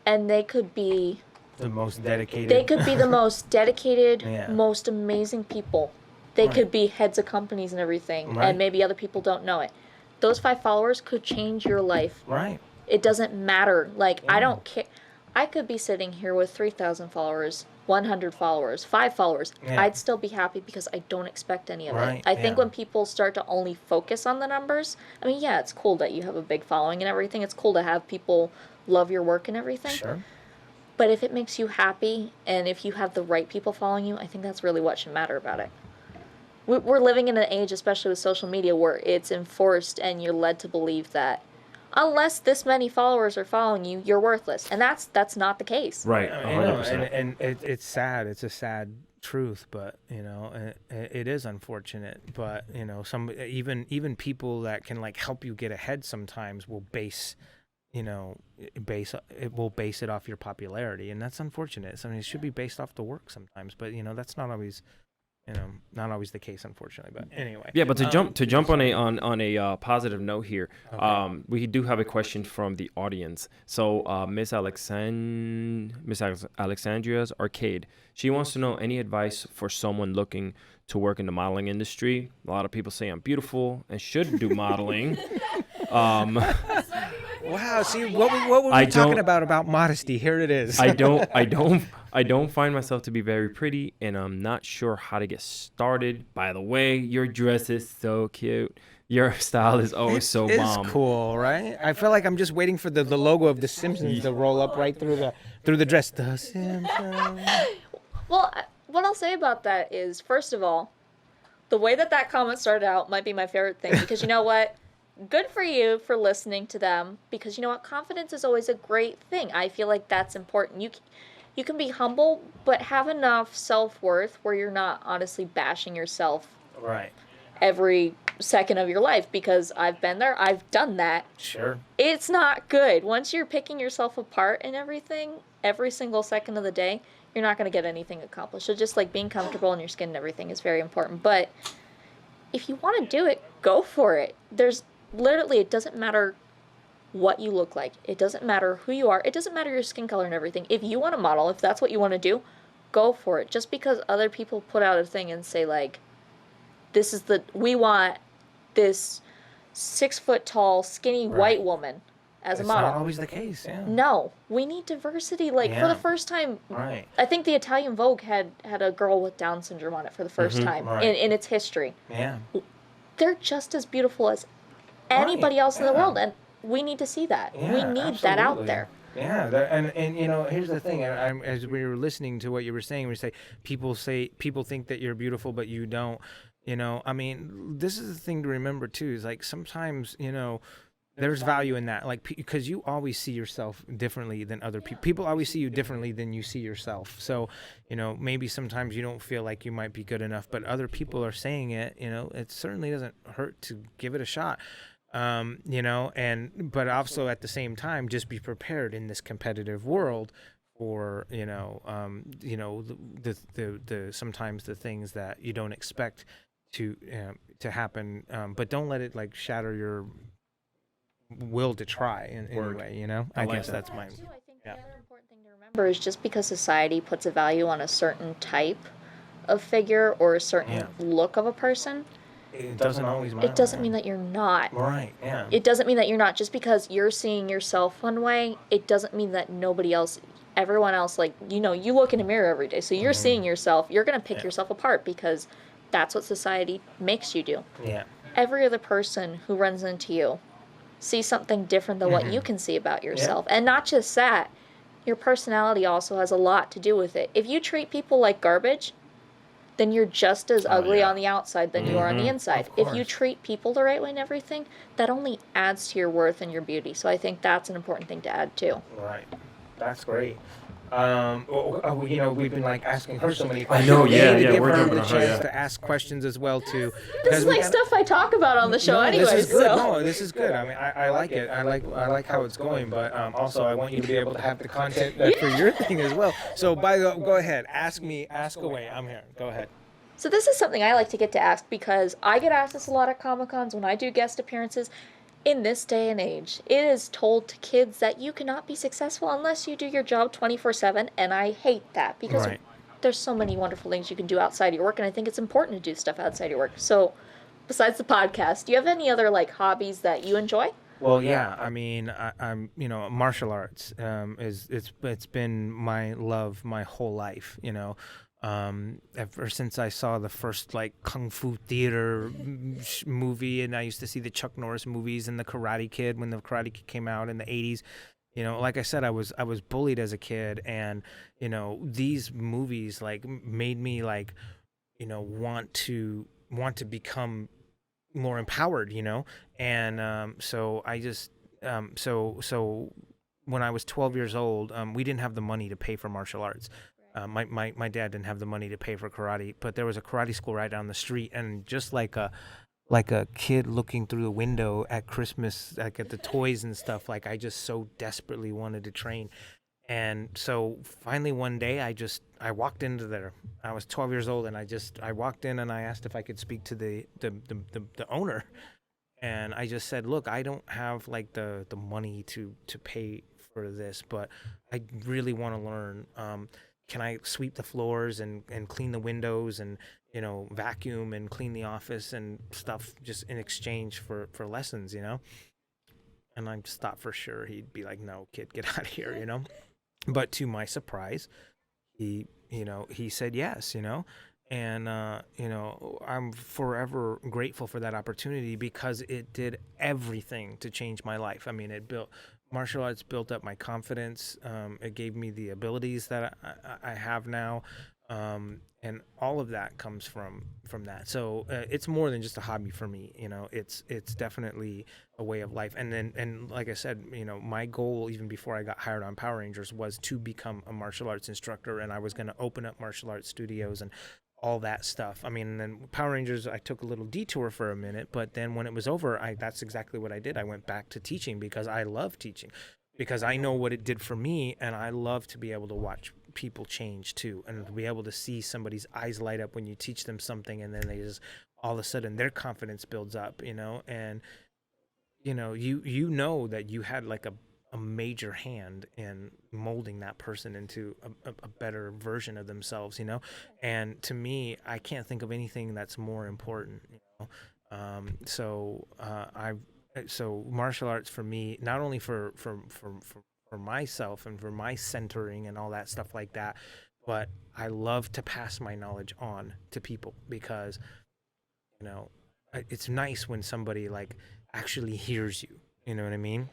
and they could be The most dedicated. they could be the most dedicated, Yeah. most amazing people. They could be heads of companies and everything, Right. and maybe other people don't know it. Those 5 followers could change your life. Right. It doesn't matter. Like, I don't care. I could be sitting here with 3,000 followers, 100 followers, 5 followers. Yeah. I'd still be happy, because I don't expect any of Right, it. I think yeah. when people start to only focus on the numbers, I mean, yeah, it's cool that you have a big following and everything. It's cool to have people love your work and everything. Sure. But if it makes you happy, and if you have the right people following you, I think that's really what should matter about it. We're living in an age, especially with social media, where it's enforced and you're led to believe that unless this many followers are following you, you're worthless. And that's not the case. Right. I know, and it's sad. It's a sad truth, but, you know, it is unfortunate. But, you know, even people that can, like, help you get ahead sometimes will base it off your popularity, and that's unfortunate. I mean, it should be based off the work sometimes, but, you know, that's not always the case, unfortunately. But anyway. Yeah, but to jump on a positive note here, Okay. we do have a question from the audience. So Miss Alexandria's Arcade, she wants to know any advice for someone looking to work in the modeling industry. A lot of people say I'm beautiful and should do modeling. Wow. See, what were we talking about modesty? Here it is. I don't find myself to be very pretty, and I'm not sure how to get started. By the way, your dress is so cute. Your style is always so bomb. It's cool, right? I feel like I'm just waiting for the logo of The Simpsons to roll up right through the dress. The Simpsons. Well, what I'll say about that is, first of all, the way that comment started out might be my favorite thing, because you know what? good for you for listening to them, because you know what, confidence is always a great thing. I feel like that's important. You can be humble, but have enough self-worth where you're not honestly bashing yourself Right. every second of your life, because I've been there, I've done that. Sure. It's not good. Once you're picking yourself apart and everything, every single second of the day, you're not going to get anything accomplished. So just like being comfortable in your skin and everything is very important. But if you want to do it, go for it. There's literally, it doesn't matter what you look like. It doesn't matter who you are. It doesn't matter your skin color and everything. If you want to model, if that's what you want to do, go for it. Just because other people put out a thing and say like, we want this 6 foot tall, skinny white woman as a model. It's not always the case, yeah. No, we need diversity. Like for the first time, Right. I think the Italian Vogue had a girl with Down syndrome on it for the first time in its history. Yeah. They're just as beautiful as anybody else in the world, and we need to see that. Yeah, we need that out absolutely. there. Yeah, and you know, here's the thing. As we were listening to what you were saying, people think that you're beautiful, but you don't. You know, I mean, this is the thing to remember too. Is like sometimes, you know, there's value in that, like because you always see yourself differently than other people. People always see you differently than you see yourself. So, you know, maybe sometimes you don't feel like you might be good enough, but other people are saying it. You know, it certainly doesn't hurt to give it a shot. You know, but also at the same time, just be prepared in this competitive world for the sometimes the things that you don't expect to happen, but don't let it like shatter your will to try in any way. You know, I guess that's my. I think the other important thing to remember is just because society puts a value on a certain type of figure or a certain look of a person, it doesn't always matter. it doesn't mean that you're not. Right. Yeah. It doesn't mean that you're not. Just because you're seeing yourself one way, it doesn't mean that everyone else, like, you know, you look in a mirror every day, so you're seeing yourself, you're going to pick yourself apart because that's what society makes you do. Yeah. Every other person who runs into you sees something different than what you can see about yourself. And not just that, your personality also has a lot to do with it. If you treat people like garbage, then you're just as ugly on the outside than you are on the inside. If you treat people the right way and everything, that only adds to your worth and your beauty. So I think that's an important thing to add too. Right. That's great. You know, we've been like asking her so many questions. I know, yeah, Give we're her jumping the on her, chance yeah. to ask questions as well too. This is like stuff I talk about on the show anyway. This is good. So. No, this is good. I mean, I like it. I like how it's going, but also I want you to be able to have the content for your thing as well. So go ahead, ask away. I'm here. Go ahead. So this is something I like to get to ask because I get asked this a lot at Comic-Cons when I do guest appearances. In this day and age, it is told to kids that you cannot be successful unless you do your job 24/7, and I hate that because there's so many wonderful things you can do outside your work, and I think it's important to do stuff outside your work. So, besides the podcast, do you have any other like hobbies that you enjoy? Well, yeah. I mean, I'm martial arts it's been my love my whole life. You know. Ever since I saw the first like Kung Fu Theater movie, and I used to see the Chuck Norris movies and the Karate Kid when the Karate Kid came out in the 80s. You know, like I said, I was bullied as a kid, and you know, these movies like made me like, you know, want to become more empowered, you know, and so I just so when I was 12 years old, we didn't have the money to pay for martial arts. My dad didn't have the money to pay for karate, but there was a karate school right down the street, and just like a kid looking through the window at Christmas, like at the toys and stuff, like I just so desperately wanted to train. And so finally one day I walked into there. I was 12 years old, and I walked in and I asked if I could speak to the owner. And I just said, look, I don't have like the money to pay for this, but I really want to learn. Can I sweep the floors and clean the windows and, you know, vacuum and clean the office and stuff just in exchange for lessons, you know? And I just thought for sure he'd be like, no, kid, get out of here, you know? But to my surprise, he said yes, you know? And, you know, I'm forever grateful for that opportunity because it did everything to change my life. I mean, martial arts built up my confidence. It gave me the abilities that I have now. And all of that comes from that. So it's more than just a hobby for me. It's definitely a way of life. And like I said, my goal even before I got hired on Power Rangers was to become a martial arts instructor, and I was going to open up martial arts studios and all that stuff. I mean, then Power Rangers, I took a little detour for a minute, but then when it was over, that's exactly what I did. I went back to teaching because I love teaching, because I know what it did for me, and I love to be able to watch people change too, and to be able to see somebody's eyes light up when you teach them something, and then they just all of a sudden their confidence builds up, and you know that you had like a major hand in molding that person into a better version of themselves, and to me, I can't think of anything that's more important. So martial arts for me, not only for myself and for my centering and all that stuff like that, but I love to pass my knowledge on to people, because you know it's nice when somebody like actually hears you. You know what I mean?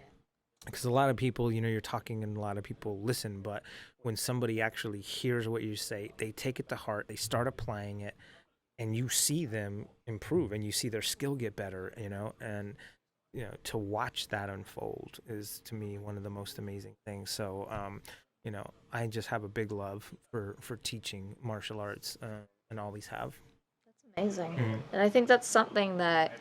Because a lot of people, you're talking and a lot of people listen, but when somebody actually hears what you say, they take it to heart, they start applying it, and you see them improve and you see their skill get better, and to watch that unfold is to me one of the most amazing things. So I just have a big love for teaching martial arts, and always have. Amazing. Mhm. And I think that's something that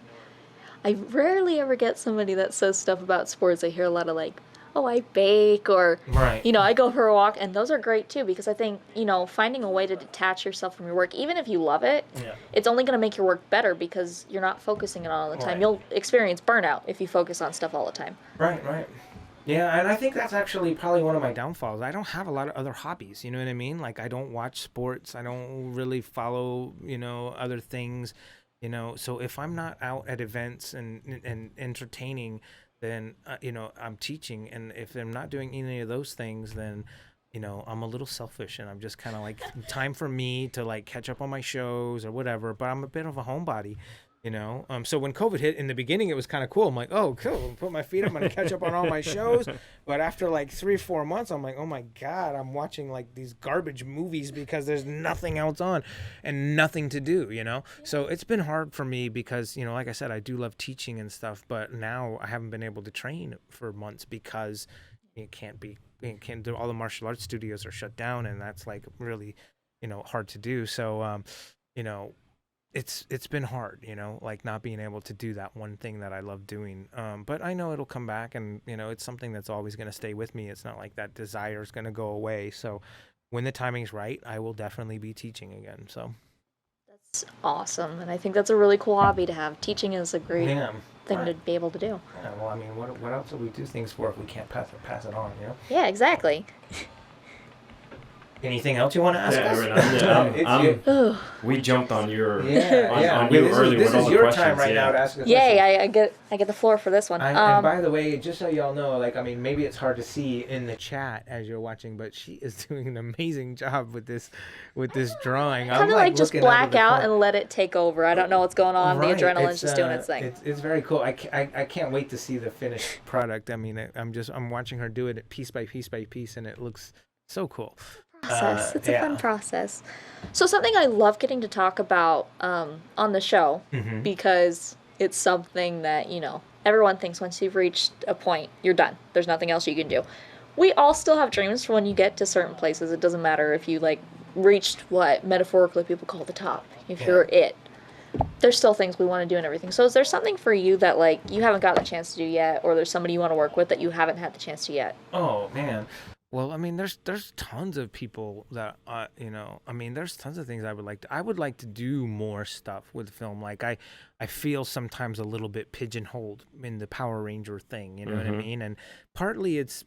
I rarely ever get somebody that says stuff about sports. I hear a lot of like, oh, I bake, or, Right. I go for a walk, and those are great too, because I think, finding a way to detach yourself from your work, even if you love it, Yeah. it's only going to make your work better because you're not focusing it all the time. Right. You'll experience burnout if you focus on stuff all the time. Right. Yeah, and I think that's actually probably one of my downfalls. I don't have a lot of other hobbies, you know what I mean? Like, I don't watch sports, I don't really follow, other things, so if I'm not out at events and entertaining, then I'm teaching, and if I'm not doing any of those things, then I'm a little selfish, and I'm just kind of like time for me to like catch up on my shows or whatever, but I'm a bit of a homebody. So when COVID hit in the beginning, it was kind of cool. I'm like, oh, cool. Put my feet up. I'm going to catch up on all my shows. But after like 3-4 months, I'm like, oh my God, I'm watching like these garbage movies because there's nothing else on and nothing to do. So it's been hard for me because, like I said, I do love teaching and stuff, but now I haven't been able to train for months because it can't be, all the martial arts studios are shut down, and that's like really, hard to do. So, you know, it's been hard, like not being able to do that one thing that I love doing. But I know it'll come back, and it's something that's always going to stay with me. It's not like that desire is going to go away. So when the timing's right, I will definitely be teaching again. So That's awesome. And I think that's a really cool hobby to have. Teaching is a great yeah, thing to right. be able to do. Yeah, well, I mean, what else do we do things for if we can't pass it on? Yeah, exactly. Anything else you want to ask Yeah, us? Erin, Ugh. we jumped on your Yeah. on you This early is with all the your questions. time right yeah. now to ask us Yay, questions. I get the floor for this one. And by the way, just so y'all know, like, I mean, maybe it's hard to see in the chat as you're watching, but she is doing an amazing job with this drawing. kind of like just looking out of black the out corner. and let it take over. I don't know what's going on. Right, The adrenaline's it's, just doing its thing. It's very cool. I can't wait to see the finished product. I mean, I'm watching her do it piece by piece by piece, and it looks so cool. Process. It's a yeah. fun process. So something I love getting to talk about on the show, Mhm. because it's something that, everyone thinks once you've reached a point, you're done. There's nothing else you can do. We all still have dreams for when you get to certain places. It doesn't matter if you like reached what metaphorically people call the top. If Yeah. you're it, there's still things we want to do and everything. So is there something for you that like you haven't gotten a chance to do yet, or there's somebody you want to work with that you haven't had the chance to yet? Oh man. Well, I mean, there's tons of people that I mean, there's tons of things I would like to do more stuff with film. Like I feel sometimes a little bit pigeonholed in the Power Ranger thing, you know what I mean? And partly it's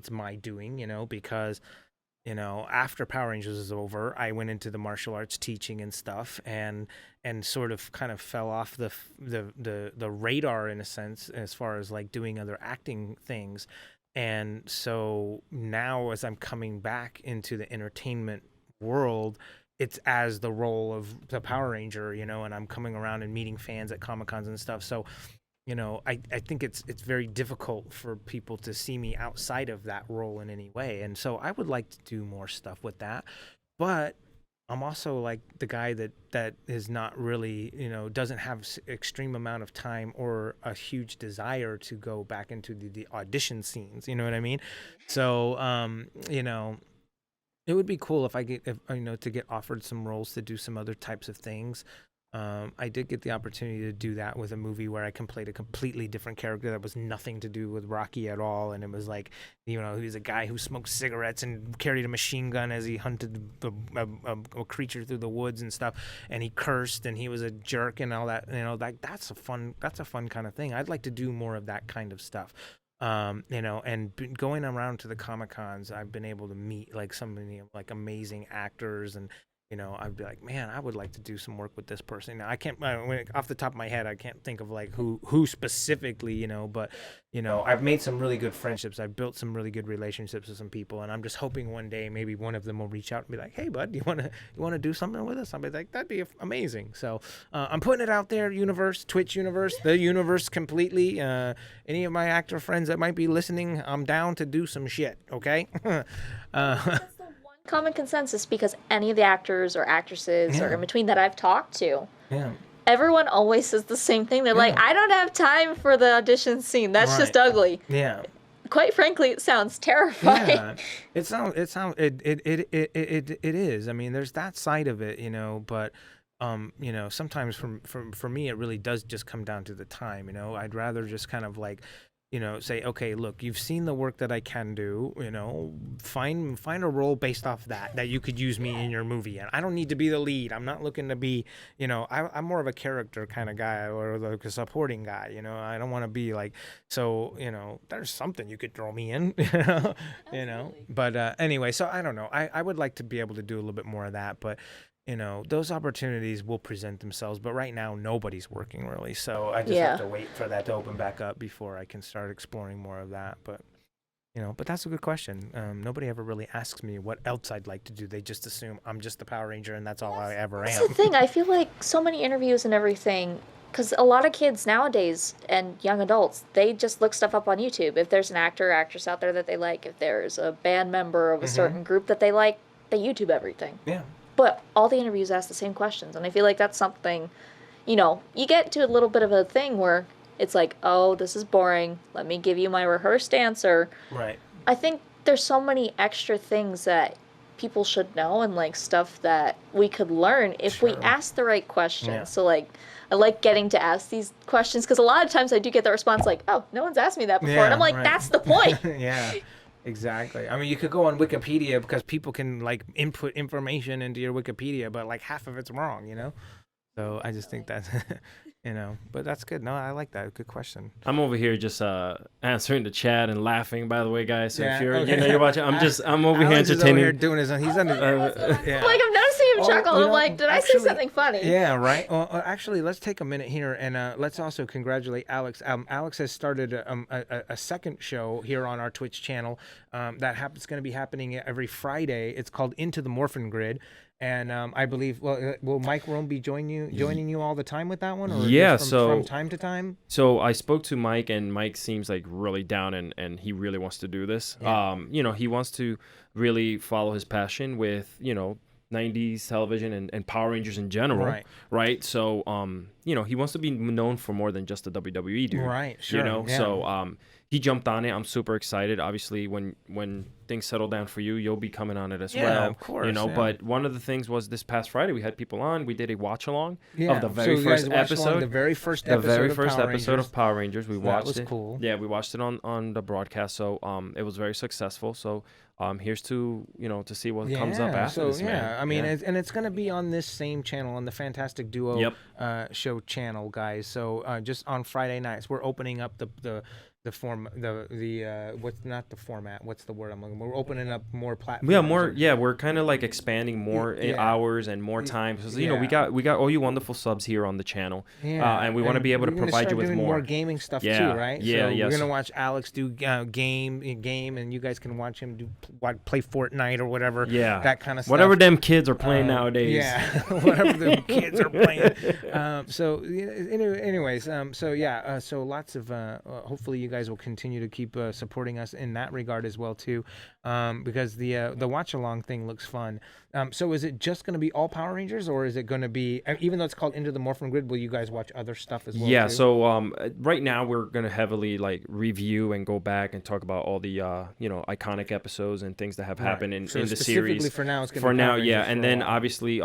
my doing, because after Power Rangers is over, I went into the martial arts teaching and stuff, and sort of kind of fell off the radar in a sense, as far as like doing other acting things. And so now, as I'm coming back into the entertainment world, it's as the role of the Power Ranger, and I'm coming around and meeting fans at Comic Cons and stuff. So, I think it's very difficult for people to see me outside of that role in any way. And so I would like to do more stuff with that. But I'm also like the guy that is not really, doesn't have extreme amount of time or a huge desire to go back into the audition scenes. You know what I mean? So, it would be cool if to get offered some roles to do some other types of things. I did get the opportunity to do that with a movie where I played a completely different character that was nothing to do with Rocky at all, and it was like, he was a guy who smoked cigarettes and carried a machine gun as he hunted a creature through the woods and stuff, and he cursed and he was a jerk and all that. That's a fun kind of thing. I'd like to do more of that kind of stuff. And going around to the Comic Cons, I've been able to meet like so many like amazing actors, and I'd be like, man, I would like to do some work with this person. Now, I can't, off the top of my head, I can't think of like who specifically, but I've made some really good friendships. I've built some really good relationships with some people, and I'm just hoping one day maybe one of them will reach out and be like, hey, bud, you want to do something with us? I'll be like, that'd be amazing. So I'm putting it out there, Twitch universe, the universe completely. Any of my actor friends that might be listening, I'm down to do some shit. Okay. Common consensus, because any of the actors or actresses or in between that I've talked to, everyone always says the same thing. They're like, I don't have time for the audition scene. That's just ugly. Yeah. Quite frankly, it sounds terrifying. Yeah. It is. I mean, there's that side of it, but sometimes for me, it really does just come down to the time. I'd rather just kind of like, say, okay, look, you've seen the work that I can do, find a role based off that you could use me in your movie. And I don't need to be the lead. I'm not looking to be, I'm more of a character kind of guy, or like a supporting guy, I don't want to be like, so, there's something you could throw me in, but anyway, so I don't know. I would like to be able to do a little bit more of that, but those opportunities will present themselves, but right now nobody's working really. So I just have to wait for that to open back up before I can start exploring more of that. But, but that's a good question. Nobody ever really asks me what else I'd like to do. They just assume I'm just the Power Ranger and that's all I ever am. That's the thing. I feel like so many interviews and everything, because a lot of kids nowadays and young adults, they just look stuff up on YouTube. If there's an actor or actress out there that they like, if there's a band member of a certain group that they like, they YouTube everything. Yeah. But all the interviews ask the same questions, and I feel like that's something, you get to a little bit of a thing where it's like, oh, this is boring. Let me give you my rehearsed answer. Right. I think there's so many extra things that people should know, and like stuff that we could learn if we ask the right questions. Yeah. So like, I like getting to ask these questions, because a lot of times I do get the response like, oh, no one's asked me that before. And I'm like, that's the point. Yeah. Exactly. I mean, you could go on Wikipedia because people can like input information into your Wikipedia, but like half of it's wrong, So I just think that's, but that's good. No, I like that. Good question. I'm over here just answering the chat and laughing, by the way, guys. So if you're, you're watching, I'm over here entertaining. Over here doing his own. He's under. Like I'm noticing him chuckle. I'm like, did I say something funny? Yeah, right. Well, actually, let's take a minute here and let's also congratulate Alex. Alex has started a second show here on our Twitch channel it's going to be happening every Friday. It's called Into the Morphin Grid. And I believe, will Mike Rome be joining you all the time with that one? Or from time to time? So I spoke to Mike, and Mike seems like really down, and he really wants to do this. Yeah. He wants to really follow his passion with, 90s television and Power Rangers in general. Right? So, he wants to be known for more than just a WWE dude. Right, sure. So he jumped on it. I'm super excited. Obviously, when things settle down for you, you'll be coming on it as well. Yeah, of course. But one of the things was this past Friday, we had people on. We did a watch along of the very first episode. The very first episode of Power Rangers. We watched it. That was cool. Yeah, we watched it on the broadcast. So it was very successful. So here's to to see what comes up after this, man. I mean, and it's going to be on this same channel, on the Fantastic Duo show channel, guys. So just on Friday nights, we're opening up the what's not the format? What's the word I'm looking for? We're opening up more platforms. We're kind of like expanding more hours and more time. So we got all you wonderful subs here on the channel, and we want to be able to provide you with more gaming stuff too, right? Yeah, so we're gonna watch Alex do game, and you guys can watch him play Fortnite or whatever. Yeah, that kind of stuff. Whatever them kids are playing nowadays. Yeah, whatever the kids are playing. So anyways, so lots of hopefully you guys will continue to keep supporting us in that regard as well too, because the watch along thing looks fun. So is it just going to be all Power Rangers, or is it going to be, even though it's called Into the Morphin Grid, will you guys watch other stuff as well? Yeah, too? so right now we're gonna heavily like review and go back and talk about all the iconic episodes and things that have happened in the series. Specifically for now, it's gonna For be now, Power yeah, Rangers and for a then while. obviously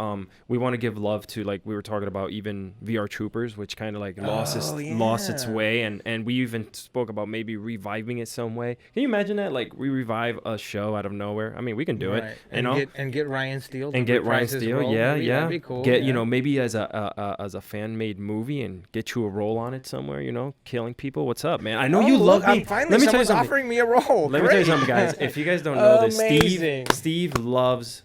we want to give love to, like we were talking about, even VR Troopers, which kind of like lost its yeah. way, and we even spoke about maybe reviving it some way. Can you imagine that? Like we revive a show out of nowhere. I mean, we can do it, and get Ryan Steele to and get Ryan reprise his Steele, role. yeah, Maybe yeah. that'd be cool. Get yeah. maybe as a fan made movie and get you a role on it somewhere. Killing people. What's up, man? I know you love me. Finally, Let me tell you someone's something. offering me a role. Let me tell you something, guys. If you guys don't know this, Amazing. Steve loves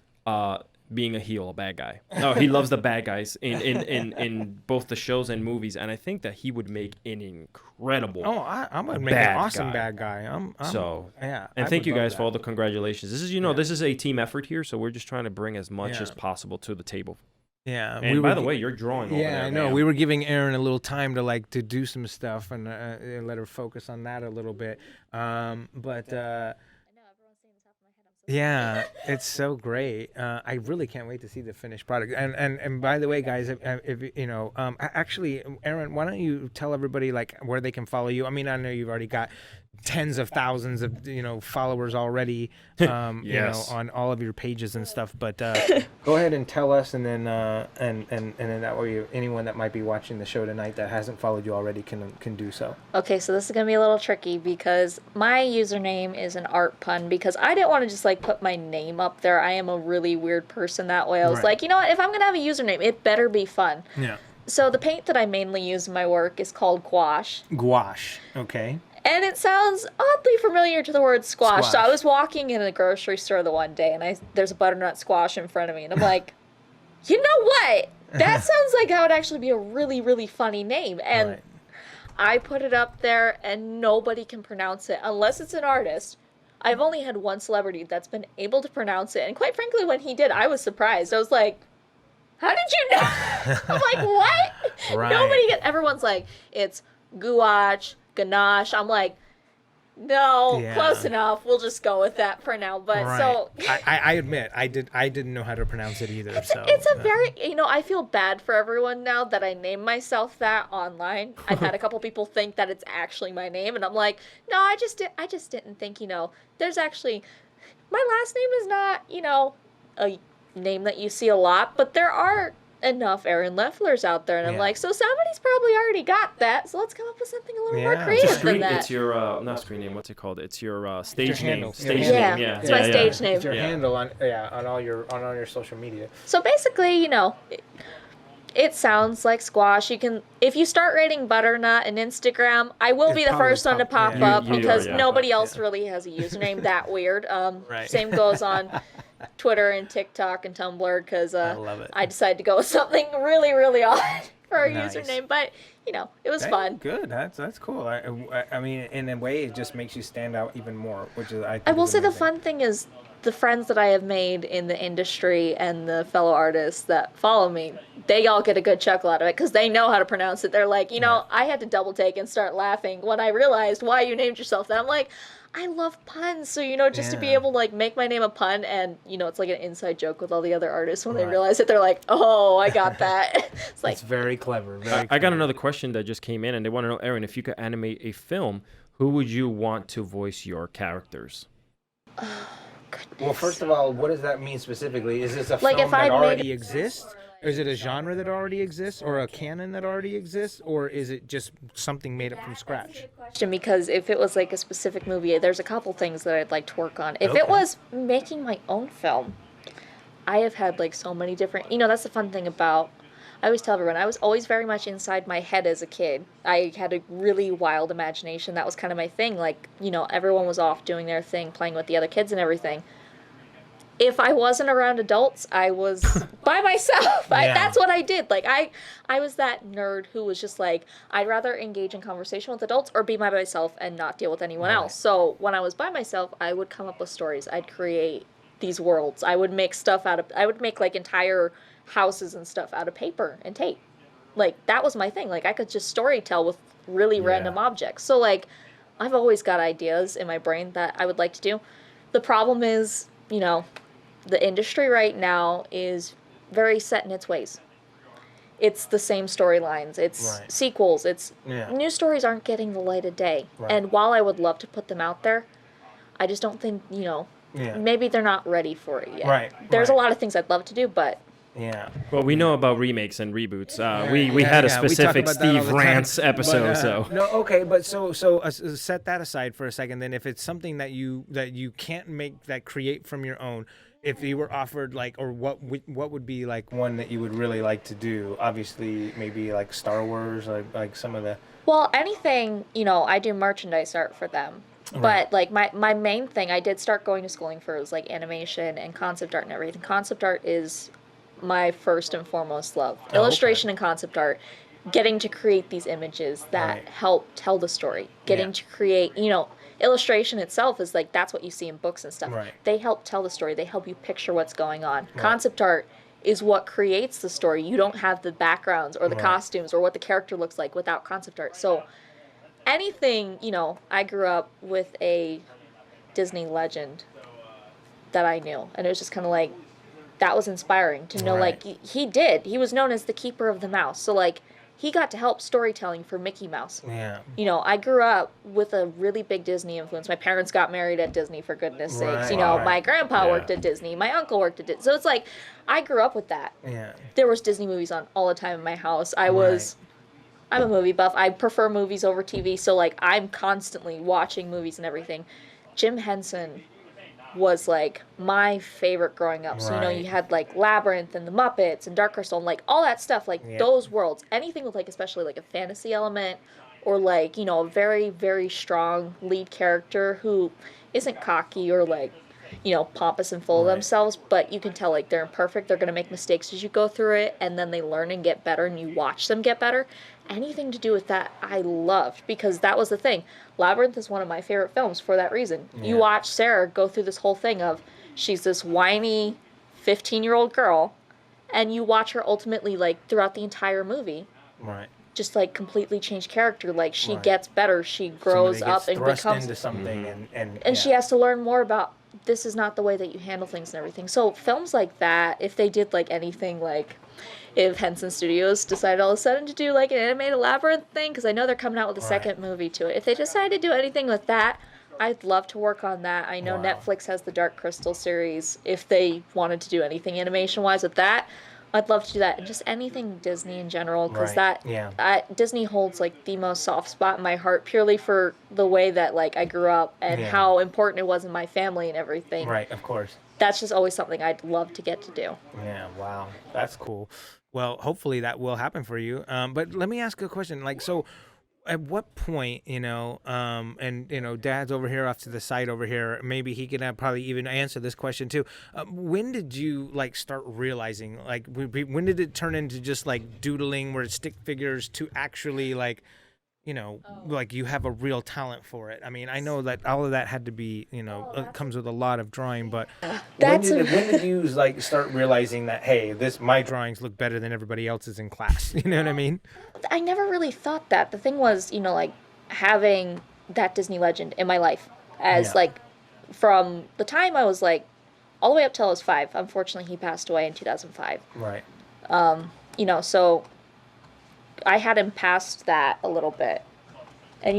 being a heel, a bad guy. No, he loves the bad guys in both the shows and movies, and I think that he would make an incredible. Oh, I'm gonna make an bad awesome guy. bad guy. Yeah. And I thank would you love guys for all that. the congratulations. This is this is a team effort here, so we're just trying to bring as much as possible to the table. Yeah. And by the way, you're drawing over there. Yeah, I know. man. We were giving Erin a little time to do some stuff and let her focus on that a little bit. Yeah, it's so great. I really can't wait to see the finished product. And by the way, guys, if actually, Erin, why don't you tell everybody like where they can follow you? I mean, I know you've already got tens of thousands of followers already, Yes. on all of your pages and stuff. But go ahead and tell us, and then and then that way anyone that might be watching the show tonight that hasn't followed you already can do so. Okay, so this is gonna be a little tricky because my username is an art pun because I didn't want to just like put my name up there. I am a really weird person that way. I was Right. like, you know what? If I'm gonna have a username, it better be fun. Yeah. So the paint that I mainly use in my work is called gouache. Gouache. Okay. And it sounds oddly familiar to the word squash. So Squash. I was walking in a grocery store the one day, and there's a butternut squash in front of me, and I'm like, you know what? That sounds like that would actually be a really, really funny name. And Right. I put it up there, and nobody can pronounce it unless it's an artist. I've only had one celebrity that's been able to pronounce it, and quite frankly, when he did, I was surprised. I was like, how did you know? I'm like, what? Right. Everyone's like, it's gouache, ganache. I'm like, no, Yeah. close enough. We'll just go with that for now. But Right. so I admit I didn't know how to pronounce it either. it's a very, I feel bad for everyone now that I name myself that online. I've had a couple people think that it's actually my name, and I'm like, no, I just didn't think, there's actually, my last name is not, a name that you see a lot, but there are enough Erin Leflers out there, and I'm Yeah. like, so somebody's probably already got that, so let's come up with something a little more Yeah. creative than that. It's your not screen name. What's it called? It's your stage name. handle. Stage Yeah, name. Yeah. it's my yeah, stage yeah. name. It's your Yeah. handle on all your social media. So basically, it sounds like squash. You can, if you start rating butternut and Instagram, I will It be the probably first one to pop- pop yeah. up You because are, yeah. nobody else really has a username that weird. Right. Same goes on Twitter and TikTok and Tumblr because love it. I decided to go with something really, really odd for a Nice. username. But it was Hey, fun. Good. That's cool. I mean, in a way, it just makes you stand out even more, which is I think I will is say the amazing. fun thing is the friends that I have made in the industry and the fellow artists that follow me, they all get a good chuckle out of it because they know how to pronounce it. They're like, I had to double take and start laughing when I realized why you named yourself that. I'm like, I love puns, so just to be Yeah. able to like make my name a pun, and it's like an inside joke with all the other artists when they Right. realize it. They're like, oh, I got that. It's like, It's very clever. Very. I got clever. another question that just came in, and they want to know, Erin, if you could animate a film, who would you want to voice your characters? Well, first of all, what does that mean specifically? Is this a Like, film if I'd that made- already exists? Is it a genre that already exists, or a canon that already exists, or is it just something made up from scratch? question because if it was like a specific movie, there's a couple things that I'd like to work on. If Okay. it was making my own film, I have had like so many different, that's the fun thing about, I always tell everyone, I was always very much inside my head as a kid. I had a really wild imagination. That was kind of my thing. Like, everyone was off doing their thing, playing with the other kids and everything. If I wasn't around adults, I was by myself. Yeah. That's what I did. Like, I was that nerd who was just like, I'd rather engage in conversation with adults or be by myself and not deal with anyone else. So when I was by myself, I would come up with stories. I'd create these worlds. I would make like entire houses and stuff out of paper and tape. Like, that was my thing. Like, I could just story tell with really random objects. So, like, I've always got ideas in my brain that I would like to do. The problem is, the industry right now is very set in its ways. It's the same storylines. It's Right. sequels. It's Yeah. new stories aren't getting the light of day. Right. And while I would love to put them out there, I just don't think, Yeah. maybe they're not ready for it yet. Right, There's a right. lot of things I'd love to do, but Yeah. Well, we know about remakes and reboots. We Yeah, had a yeah, we talk specific about that all Steve the time. Rants episode, But, so no, okay, but set that aside for a second. Then, if it's something that you can't make that create from your own, if you were offered or what would be like one that you would really like to do? Obviously, maybe like Star Wars, like some of the. well, anything, I do merchandise art for them. Right. But my main thing I did start going to schooling for was like animation and concept art and everything. Concept art is my first and foremost love. Okay. Illustration and concept art, getting to create these images that Right. help tell the story. Getting Yeah. to create, illustration itself is like that's what you see in books and stuff. Right. They help tell the story. They help you picture what's going on. Concept art is what creates the story. You don't have the backgrounds or the Right. costumes or what the character looks like without concept art. So anything, I grew up with a Disney legend that I knew, and it was just kind of like that was inspiring to know Right. he was known as the keeper of the mouse, so he got to help storytelling for Mickey Mouse. Yeah. I grew up with a really big Disney influence. My parents got married at Disney, for goodness sakes. Right. My grandpa Yeah. worked at Disney, my uncle worked at Disney, so it's like I grew up with that. Yeah. There was Disney movies on all the time in my house. I'm a movie buff. I prefer movies over TV, so I'm constantly watching movies and everything. Jim Henson was my favorite growing up. So Right. you had Labyrinth and the Muppets and Dark Crystal and all that stuff, Yeah. those worlds. Anything with especially a fantasy element or a very, very strong lead character who isn't cocky or pompous and full of Right. themselves, but you can tell they're imperfect. They're gonna make mistakes as you go through it, and then they learn and get better, and you watch them get better. Anything to do with that, I loved, because that was the thing. Labyrinth is one of my favorite films for that reason. You Yeah. watch Sarah go through this whole thing of she's this whiny 15-year-old girl, and you watch her ultimately throughout the entire movie Right. just completely change character. She Right. gets better, she grows Somebody up gets and thrust becomes into something and and she has to learn more about this is not the way that you handle things and everything. So films like that, if they did anything if Henson Studios decided all of a sudden to do an animated Labyrinth thing, because I know they're coming out with a Right. second movie to it. If they decided to do anything with that, I'd love to work on that. I know Wow. Netflix has the Dark Crystal series. If they wanted to do anything animation-wise with that, I'd love to do that. And just anything Disney in general, because Right. Yeah. Disney holds the most soft spot in my heart, purely for the way that I grew up and Yeah. how important it was in my family and everything. Right. Of course. That's just always something I'd love to get to do. Yeah, wow. That's cool. Well, hopefully that will happen for you. But let me ask you a question. So at what point, and, Dad's over here off to the side over here, maybe he can probably even answer this question too. When did you, start realizing, when did it turn into just, doodling where it's stick figures to actually, you have a real talent for it? I mean, I know that all of that had to be, comes with a lot of drawing, but when did you start realizing that, hey, my drawings look better than everybody else's in class? You know what I mean? I never really thought that. The thing was, having that Disney legend in my life as Yeah. from the time I was all the way up till I was 5. Unfortunately, he passed away in 2005. Right. So I had him past that a little bit. And,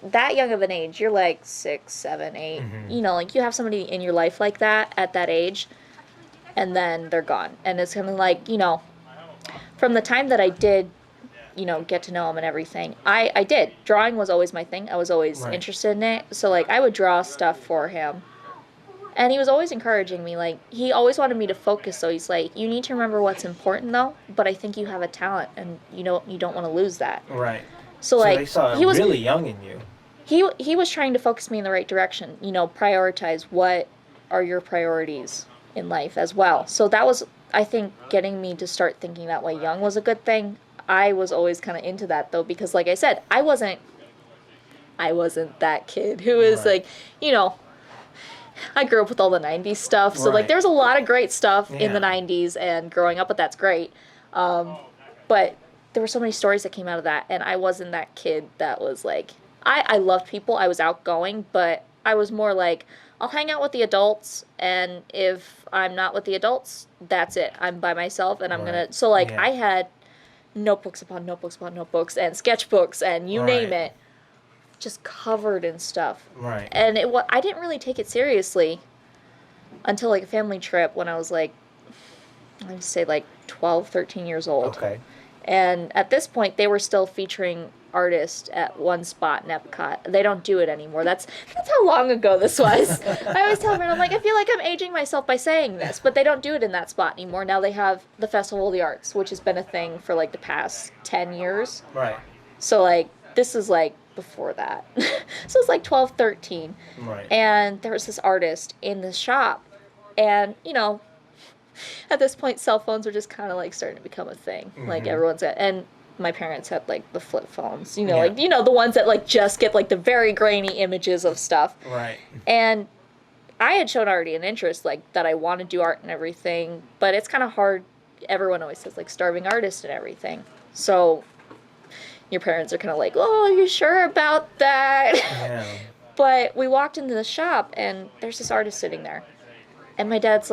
that young of an age, you're 6, 7, 8. Mm-hmm. You have somebody in your life like that at that age, and then they're gone. And it's kind of from the time that I did, get to know him and everything, I did. Drawing was always my thing. I was always Right. interested in it. So, I would draw stuff for him. And he was always encouraging me. He always wanted me to focus. So he's you need to remember what's important, though. But I think you have a talent, and you don't want to lose that. Right. So, they saw he was really young in you. he was trying to focus me in the right direction. Prioritize what are your priorities in life as well. So that was, I think, getting me to start thinking that way young was a good thing. I was always kind of into that, though, because like I said, I wasn't that kid who is Right. I grew up with all the 90s stuff. So Right. there's a lot of great stuff in Yeah. the 90s, and growing up with that's great. But there were so many stories that came out of that, and I wasn't that kid that was I loved people. I was outgoing, but I was more like, I'll hang out with the adults, and if I'm not with the adults, that's it. I'm by myself, and I'm gonna. So like, Yeah. I had notebooks upon notebooks upon notebooks, and sketchbooks, and you name it, just covered in stuff. Right. And I didn't really take it seriously until like a family trip when I was like, I'd say like 12, 13 years old. Okay. And at this point, they were still featuring artists at one spot in Epcot. They don't do it anymore. That's how long ago this was. I always tell everyone, I'm like, I feel like I'm aging myself by saying this, but they don't do it in that spot anymore. Now they have the Festival of the Arts, which has been a thing for like the past 10 years. Right. So like, this is like before that. So it's like 12, 13. Right. And there was this artist in the shop, and you know, at this point, cell phones were just kind of like starting to become a thing. Like everyone's got, and my parents had like the flip phones, you know, like, you know, the ones that like just get like the very grainy images of stuff. Right. And I had shown already an interest, like that I want to do art and everything, but it's kind of hard. Everyone always says like starving artist and everything. So your parents are kind of like, oh, are you sure about that? Yeah. But we walked into the shop and there's this artist sitting there. And my dad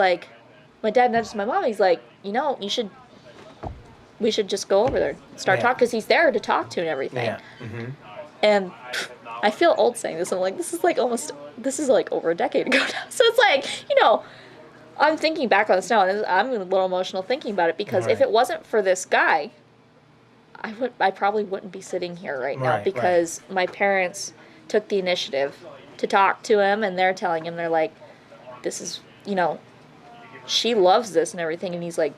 nudges my mom. He's like, you know, we should just go over there and start talking, because he's there to talk to and everything. Yeah. Mm-hmm. And I feel old saying this. I'm like, this is like over a decade ago now. So it's like, you know, I'm thinking back on this now, and I'm a little emotional thinking about it, because if it wasn't for this guy, I probably wouldn't be sitting here right now, because my parents took the initiative to talk to him, and they're telling him, they're like, this is, you know, she loves this and everything. And he's like,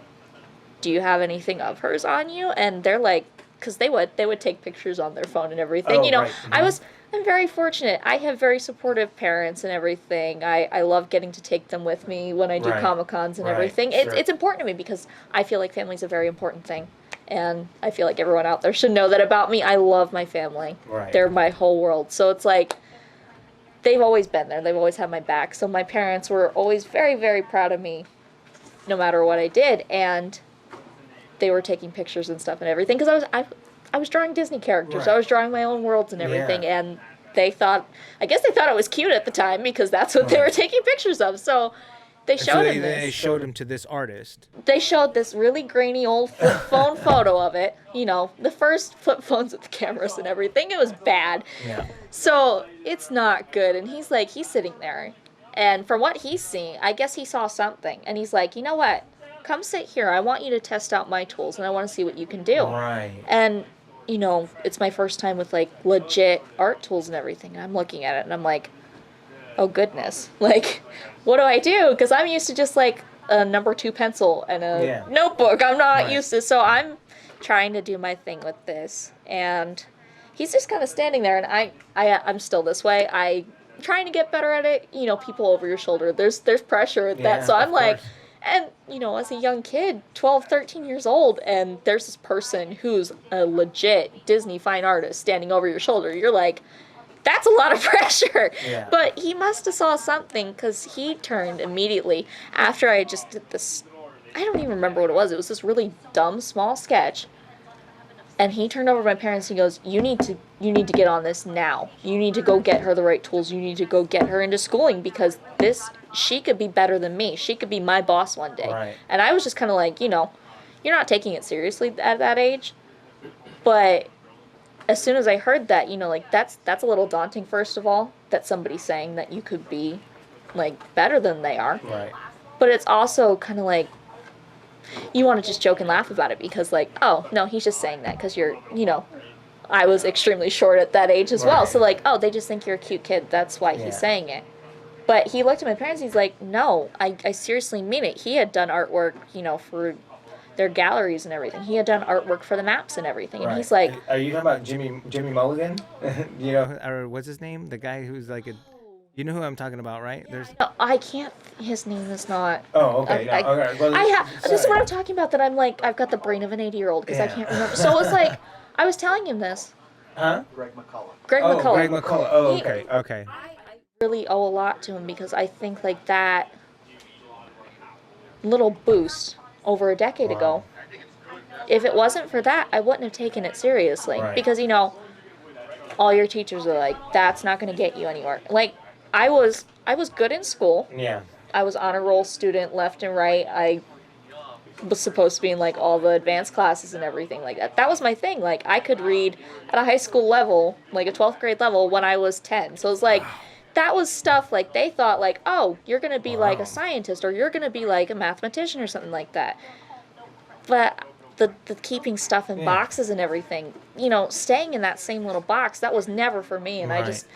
do you have anything of hers on you? And they're like, because they would take pictures on their phone and everything. You know, I'm very fortunate. I have very supportive parents and everything. I love getting to take them with me when I do Comic-Cons and everything. It's important to me, because I feel like family's a very important thing. And I feel like everyone out there should know that about me. I love my family. Right. They're my whole world. So it's like, they've always been there. They've always had my back. So my parents were always very, very proud of me, no matter what I did. And they were taking pictures and stuff and everything, because I was drawing Disney characters. I was drawing my own worlds and everything. And I guess they thought it was cute at the time, because that's what they were taking pictures of. So they showed him this. They showed him to this artist. They showed this really grainy old flip phone photo of it. You know, the first flip phones with the cameras and everything. It was bad. Yeah. So it's not good. And he's sitting there. And from what he's seeing, I guess he saw something. And he's like, you know what? Come sit here. I want you to test out my tools, and I want to see what you can do. Right. And, you know, it's my first time with, like, legit art tools and everything. And I'm looking at it, and I'm like, oh, goodness. Like, what do I do? Because I'm used to just, like, a number 2 pencil and a notebook. I'm not used to. So I'm trying to do my thing with this. And he's just kind of standing there, and I'm still this way. I'm trying to get better at it. You know, people over your shoulder. There's pressure at that. So I'm like... And, you know, as a young kid, 12, 13 years old, and there's this person who's a legit Disney fine artist standing over your shoulder, you're like, that's a lot of pressure. Yeah. But he must have saw something, because he turned immediately after I just did this, I don't even remember what it was. It was this really dumb, small sketch. And he turned over to my parents and he goes, you need to get on this now. You need to go get her the right tools. You need to go get her into schooling, because she could be better than me. She could be my boss one day. Right. And I was just kind of like, you know, you're not taking it seriously at that age. But as soon as I heard that, you know, like that's a little daunting, first of all, that somebody's saying that you could be like better than they are. Right. But it's also kind of like, you want to just joke and laugh about it, because like, oh, no, he's just saying that because you're, you know, I was extremely short at that age as well. So like, oh, they just think you're a cute kid. That's why he's saying it. But he looked at my parents, he's like, no, I seriously mean it. He had done artwork, you know, for their galleries and everything. He had done artwork for the maps and everything. And he's like... Are you talking about Jimmy Mulligan? You know, or what's his name? The guy who's like a... You know who I'm talking about, right? No, I can't... His name is not... Oh, okay. Okay. Well, this is what I'm talking about, that I'm like, I've got the brain of an 80-year-old, because I can't remember. So it's like, I was telling him this. Huh? Greg McCullough. Greg McCullough. Oh, okay. Okay. I really owe a lot to him, because I think like that little boost over a decade ago, if it wasn't for that, I wouldn't have taken it seriously. Right. Because, you know, all your teachers are like, that's not going to get you anywhere. Like, I was good in school. Yeah. I was honor roll student left and right. I was supposed to be in like all the advanced classes and everything like that. That was my thing. Like, I could read at a high school level, like a 12th grade level, when I was 10. So it was like, that was stuff like they thought like, oh, you're going to be like a scientist or you're going to be like a mathematician or something like that. But the keeping stuff in boxes and everything, staying in that same little box, that was never for me. And I just,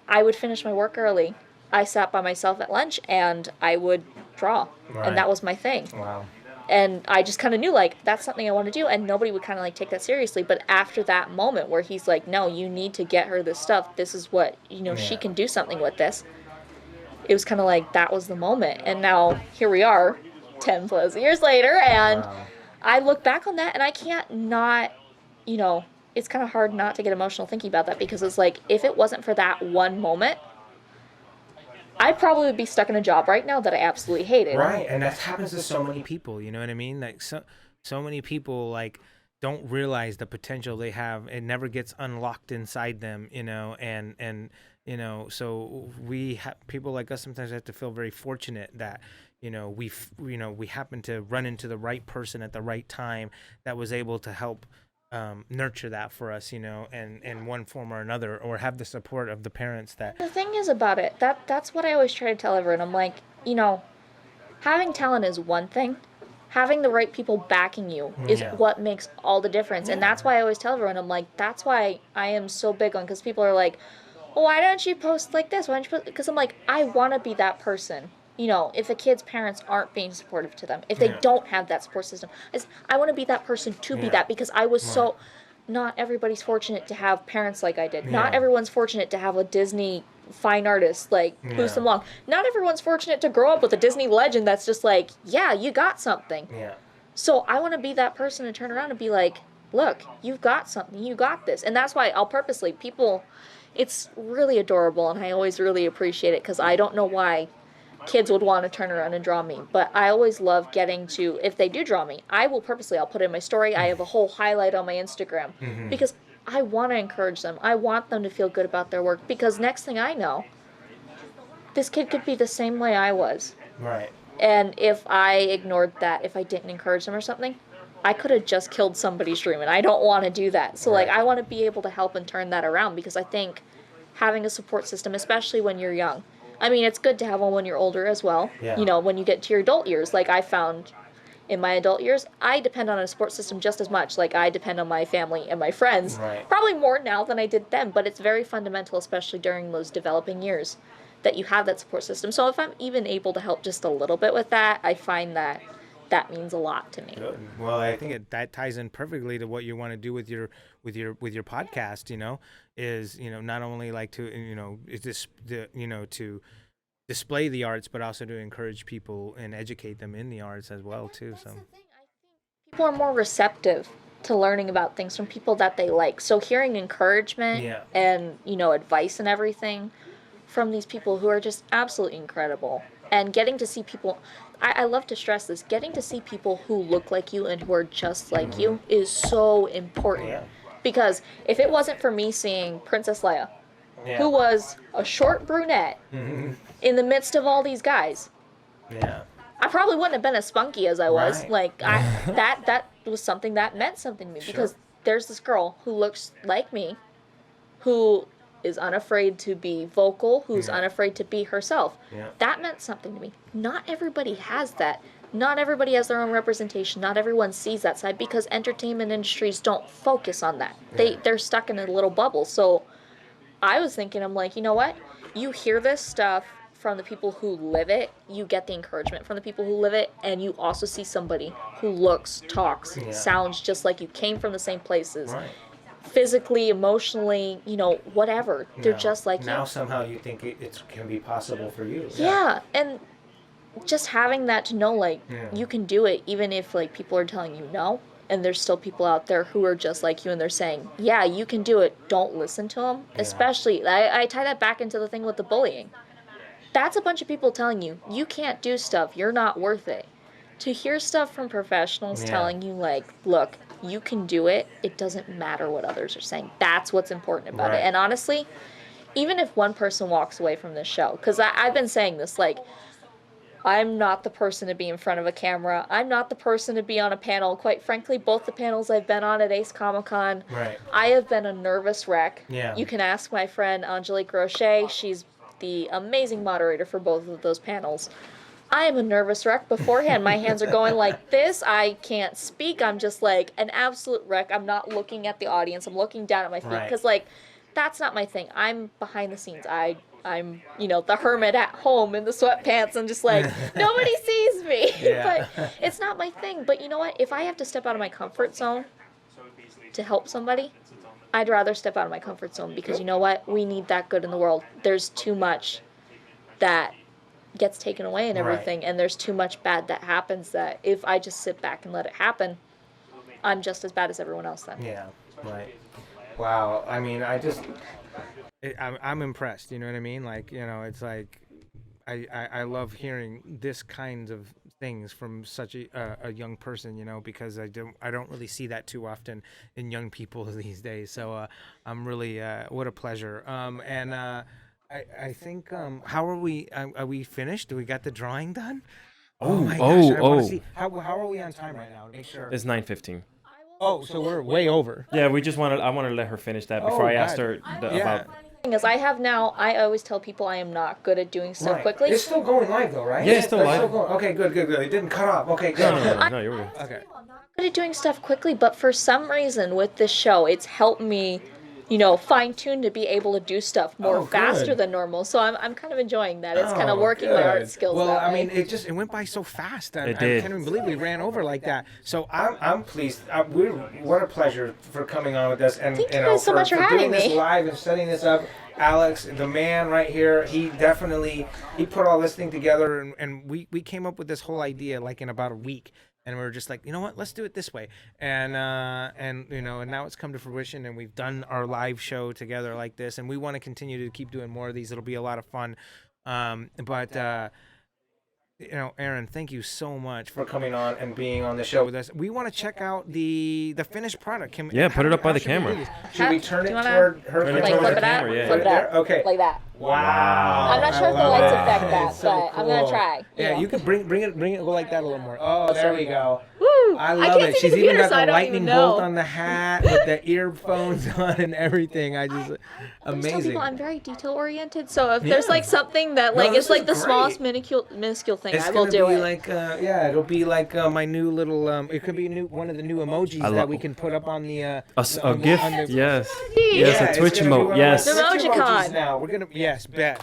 I would finish my work early. I sat by myself at lunch and I would draw. Right. And that was my thing. Wow. And I just kind of knew, like, that's something I want to do. And nobody would kind of, like, take that seriously. But after that moment where he's like, no, you need to get her this stuff. This is what, she can do something with this. It was kind of like, that was the moment. And now, here we are, 10 plus years later. And I look back on that and I can't not, it's kind of hard not to get emotional thinking about that. Because it's like, if it wasn't for that one moment, I'd probably be stuck in a job right now that I absolutely hated. Right, and that happens to so many people, you know what I mean? Like, so many people, like, don't realize the potential they have. It never gets unlocked inside them, and so people like us sometimes have to feel very fortunate that, we happen to run into the right person at the right time that was able to help nurture that for us, in one form or another, or have the support of the parents that. The thing is about it, that's what I always try to tell everyone. I'm like, having talent is one thing. Having the right people backing you is what makes all the difference. And that's why I always tell everyone, I'm like, that's why I am so big on, because people are like, well, why don't you post like this? Why don't you post? Because I'm like, I want to be that person. If a kid's parents aren't being supportive to them, if they don't have that support system, I want to be that person to be that, because I was so, not everybody's fortunate to have parents like I did. Not everyone's fortunate to have a Disney fine artist like Boost them along. Not everyone's fortunate to grow up with a Disney legend that's just like, yeah, you got something. Yeah. So I want to be that person and turn around and be like, look, you've got something, you got this. And that's why I'll purposely, it's really adorable, and I always really appreciate it, because I don't know why kids would want to turn around and draw me. But I always love getting to, if they do draw me, I'll put it in my story. I have a whole highlight on my Instagram, because I want to encourage them. I want them to feel good about their work, because next thing I know, this kid could be the same way I was. Right. And if I ignored that, if I didn't encourage them or something, I could have just killed somebody's dream, and I don't want to do that. So, like, I want to be able to help and turn that around, because I think having a support system, especially when you're young, I mean, it's good to have one when you're older as well. Yeah. When you get to your adult years, like I found in my adult years, I depend on a support system just as much. Like, I depend on my family and my friends. Right. Probably more now than I did then, but it's very fundamental, especially during those developing years, that you have that support system. So if I'm even able to help just a little bit with that, I find that means a lot to me. Good. Well, I think that ties in perfectly to what you want to do with your podcast. Is not only like to to display the arts, but also to encourage people and educate them in the arts as well too. So that's the thing. I think people are more receptive to learning about things from people that they like. So hearing encouragement and advice and everything from these people who are just absolutely incredible, and getting to see people. I love to stress this. Getting to see people who look like you and who are just like you is so important. Yeah. Because if it wasn't for me seeing Princess Leia, who was a short brunette in the midst of all these guys, I probably wouldn't have been as spunky as I was. Right. Like, that was something that meant something to me. Because there's this girl who looks like me, who is unafraid to be vocal, who's unafraid to be herself. Yeah. That meant something to me. Not everybody has that. Not everybody has their own representation. Not everyone sees that side, because entertainment industries don't focus on that. They're stuck in a little bubble. So I was thinking, I'm like, you know what? You hear this stuff from the people who live it, you get the encouragement from the people who live it, and you also see somebody who looks, talks, sounds just like you, came from the same places. Right. Physically, emotionally, whatever. They're just like now you. somehow you think it can be possible for you. Yeah, and just having that to know, like, you can do it, even if, like, people are telling you no, and there's still people out there who are just like you, and they're saying, yeah, you can do it. Don't listen to them. Especially, I tie that back into the thing with the bullying. That's a bunch of people telling you, you can't do stuff, you're not worth it. To hear stuff from professionals telling you, like, look, you can do it, it doesn't matter what others are saying. That's what's important about it. And honestly, even if one person walks away from this show, because I've been saying this, like, I'm not the person to be in front of a camera. I'm not the person to be on a panel. Quite frankly, both the panels I've been on at Ace Comic Con, I have been a nervous wreck. Yeah. You can ask my friend Angelique Rocher. She's the amazing moderator for both of those panels. I am a nervous wreck beforehand. My hands are going like this. I can't speak. I'm just like an absolute wreck. I'm not looking at the audience. I'm looking down at my feet because, like, that's not my thing. I'm behind the scenes. I'm, you know, the hermit at home in the sweatpants. I'm just like, nobody sees me. But it's not my thing. But you know what? If I have to step out of my comfort zone to help somebody, I'd rather step out of my comfort zone because you know what? We need that good in the world. There's too much that gets taken away and everything, and there's too much bad that happens that if I just sit back and let it happen, I'm just as bad as everyone else then. Yeah, right. Wow. I mean, I'm impressed. You know what I mean? Like, you know, it's like I love hearing this kinds of things from such a young person, you know, because I don't really see that too often in young people these days. So I'm really what a pleasure. I think how are we? Are we finished? Do we got the drawing done? Oh my gosh! I want to see how are we on time right now? To make sure It's 9:15. Oh, so we're way over. Yeah, I wanted to let her finish that before I asked her about. Because I always tell people I am not good at doing stuff quickly. It's still going live though, right? Yeah, it's still live. Okay, good. It didn't cut off. Okay, good. No, you're good. Okay. I'm not good at doing stuff quickly, but for some reason with this show, it's helped me, you know, fine-tune to be able to do stuff more faster than normal. So I'm kind of enjoying that. It's kind of working my art skills. Well, that I way. mean, it went by so fast. I did. can't even believe we ran over like that. So I'm pleased. What a pleasure for coming on with us, and Thank you guys so much for having doing this me. live and setting this up. Alex, the man right here, he put all this thing together, and we came up with this whole idea like in about a week. And we were just like, you know what? Let's do it this way. And you know, and now it's come to fruition, and we've done our live show together like this, and we want to continue to keep doing more of these. It'll be a lot of fun. You know, Erin, thank you so much for coming on and being on the show with us. We want to check out the finished product. Put it up by the camera. Should we turn it toward her? Like flip it up? Yeah. Flip it up. Okay. Like that. Wow. I'm not sure if the lights affect that, So but I'm gonna cool. try. Yeah, you could bring it, go like that a little more. Oh, there we go. Woo! I love it. She's even got the lightning bolt on. on the hat with the earphones on and everything. I tell Amazing. people I'm very detail oriented, so if there's like something that like it's like the smallest minuscule thing, I will do it. Like, it'll be like my new little. It could be one of the new emojis that we can put up on the. A GIF. Yes, a Twitch emote. Yes. The Emojicon. Now we're gonna bet.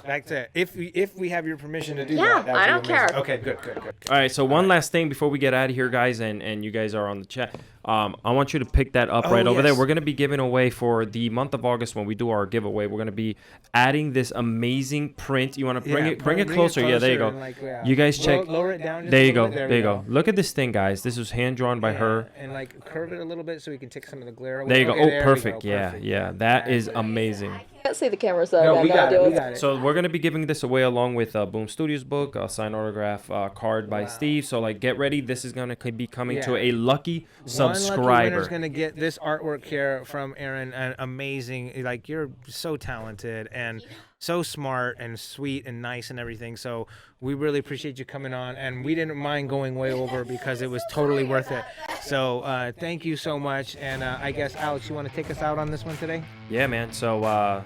That's it. If we have your permission to do Yeah, that. I don't care. Okay, good. All right, so one last thing before we get out of here, guys, and you guys are on the chat. I want you to pick that up over there. We're going to be giving away for the month of August when we do our giveaway. We're going to be adding this amazing print. You want to bring it closer? Yeah, there you go. You guys check. Lower it down. There you go. There you go. Look at this thing, guys. This was hand drawn by her. And like curve it a little bit so we can take some of the glare away. There you go. Okay, Oh, perfect. Yeah. That is amazing. I can't see the camera, so No, I we got gotta do it. So we're gonna be giving this away along with Boom Studios book, a signed autograph card by Steve. So like, get ready. This is gonna be coming to a lucky subscriber. One lucky winner's gonna get this artwork here from Erin. Amazing. Like, you're so talented and so smart and sweet and nice and everything. So we really appreciate you coming on, and we didn't mind going way over because it was totally worth it. So thank you so much. And I guess, Alex, you want to take us out on this one today? Yeah, man. So I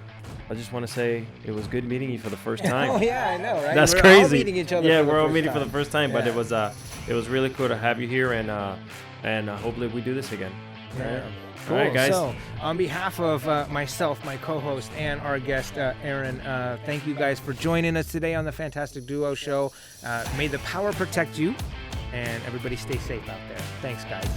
just want to say it was good meeting you for the first time. Oh yeah, I know, right? That's we're crazy. All meeting each other. Yeah, for the we're all first meeting time. for the first time, but it was really cool to have you here, and hopefully we do this again. Yeah. Cool. All right, guys. So, on behalf of myself, my co-host, and our guest, Erin, thank you guys for joining us today on the Fantastic Duo Show. May the power protect you, and everybody stay safe out there. Thanks, guys.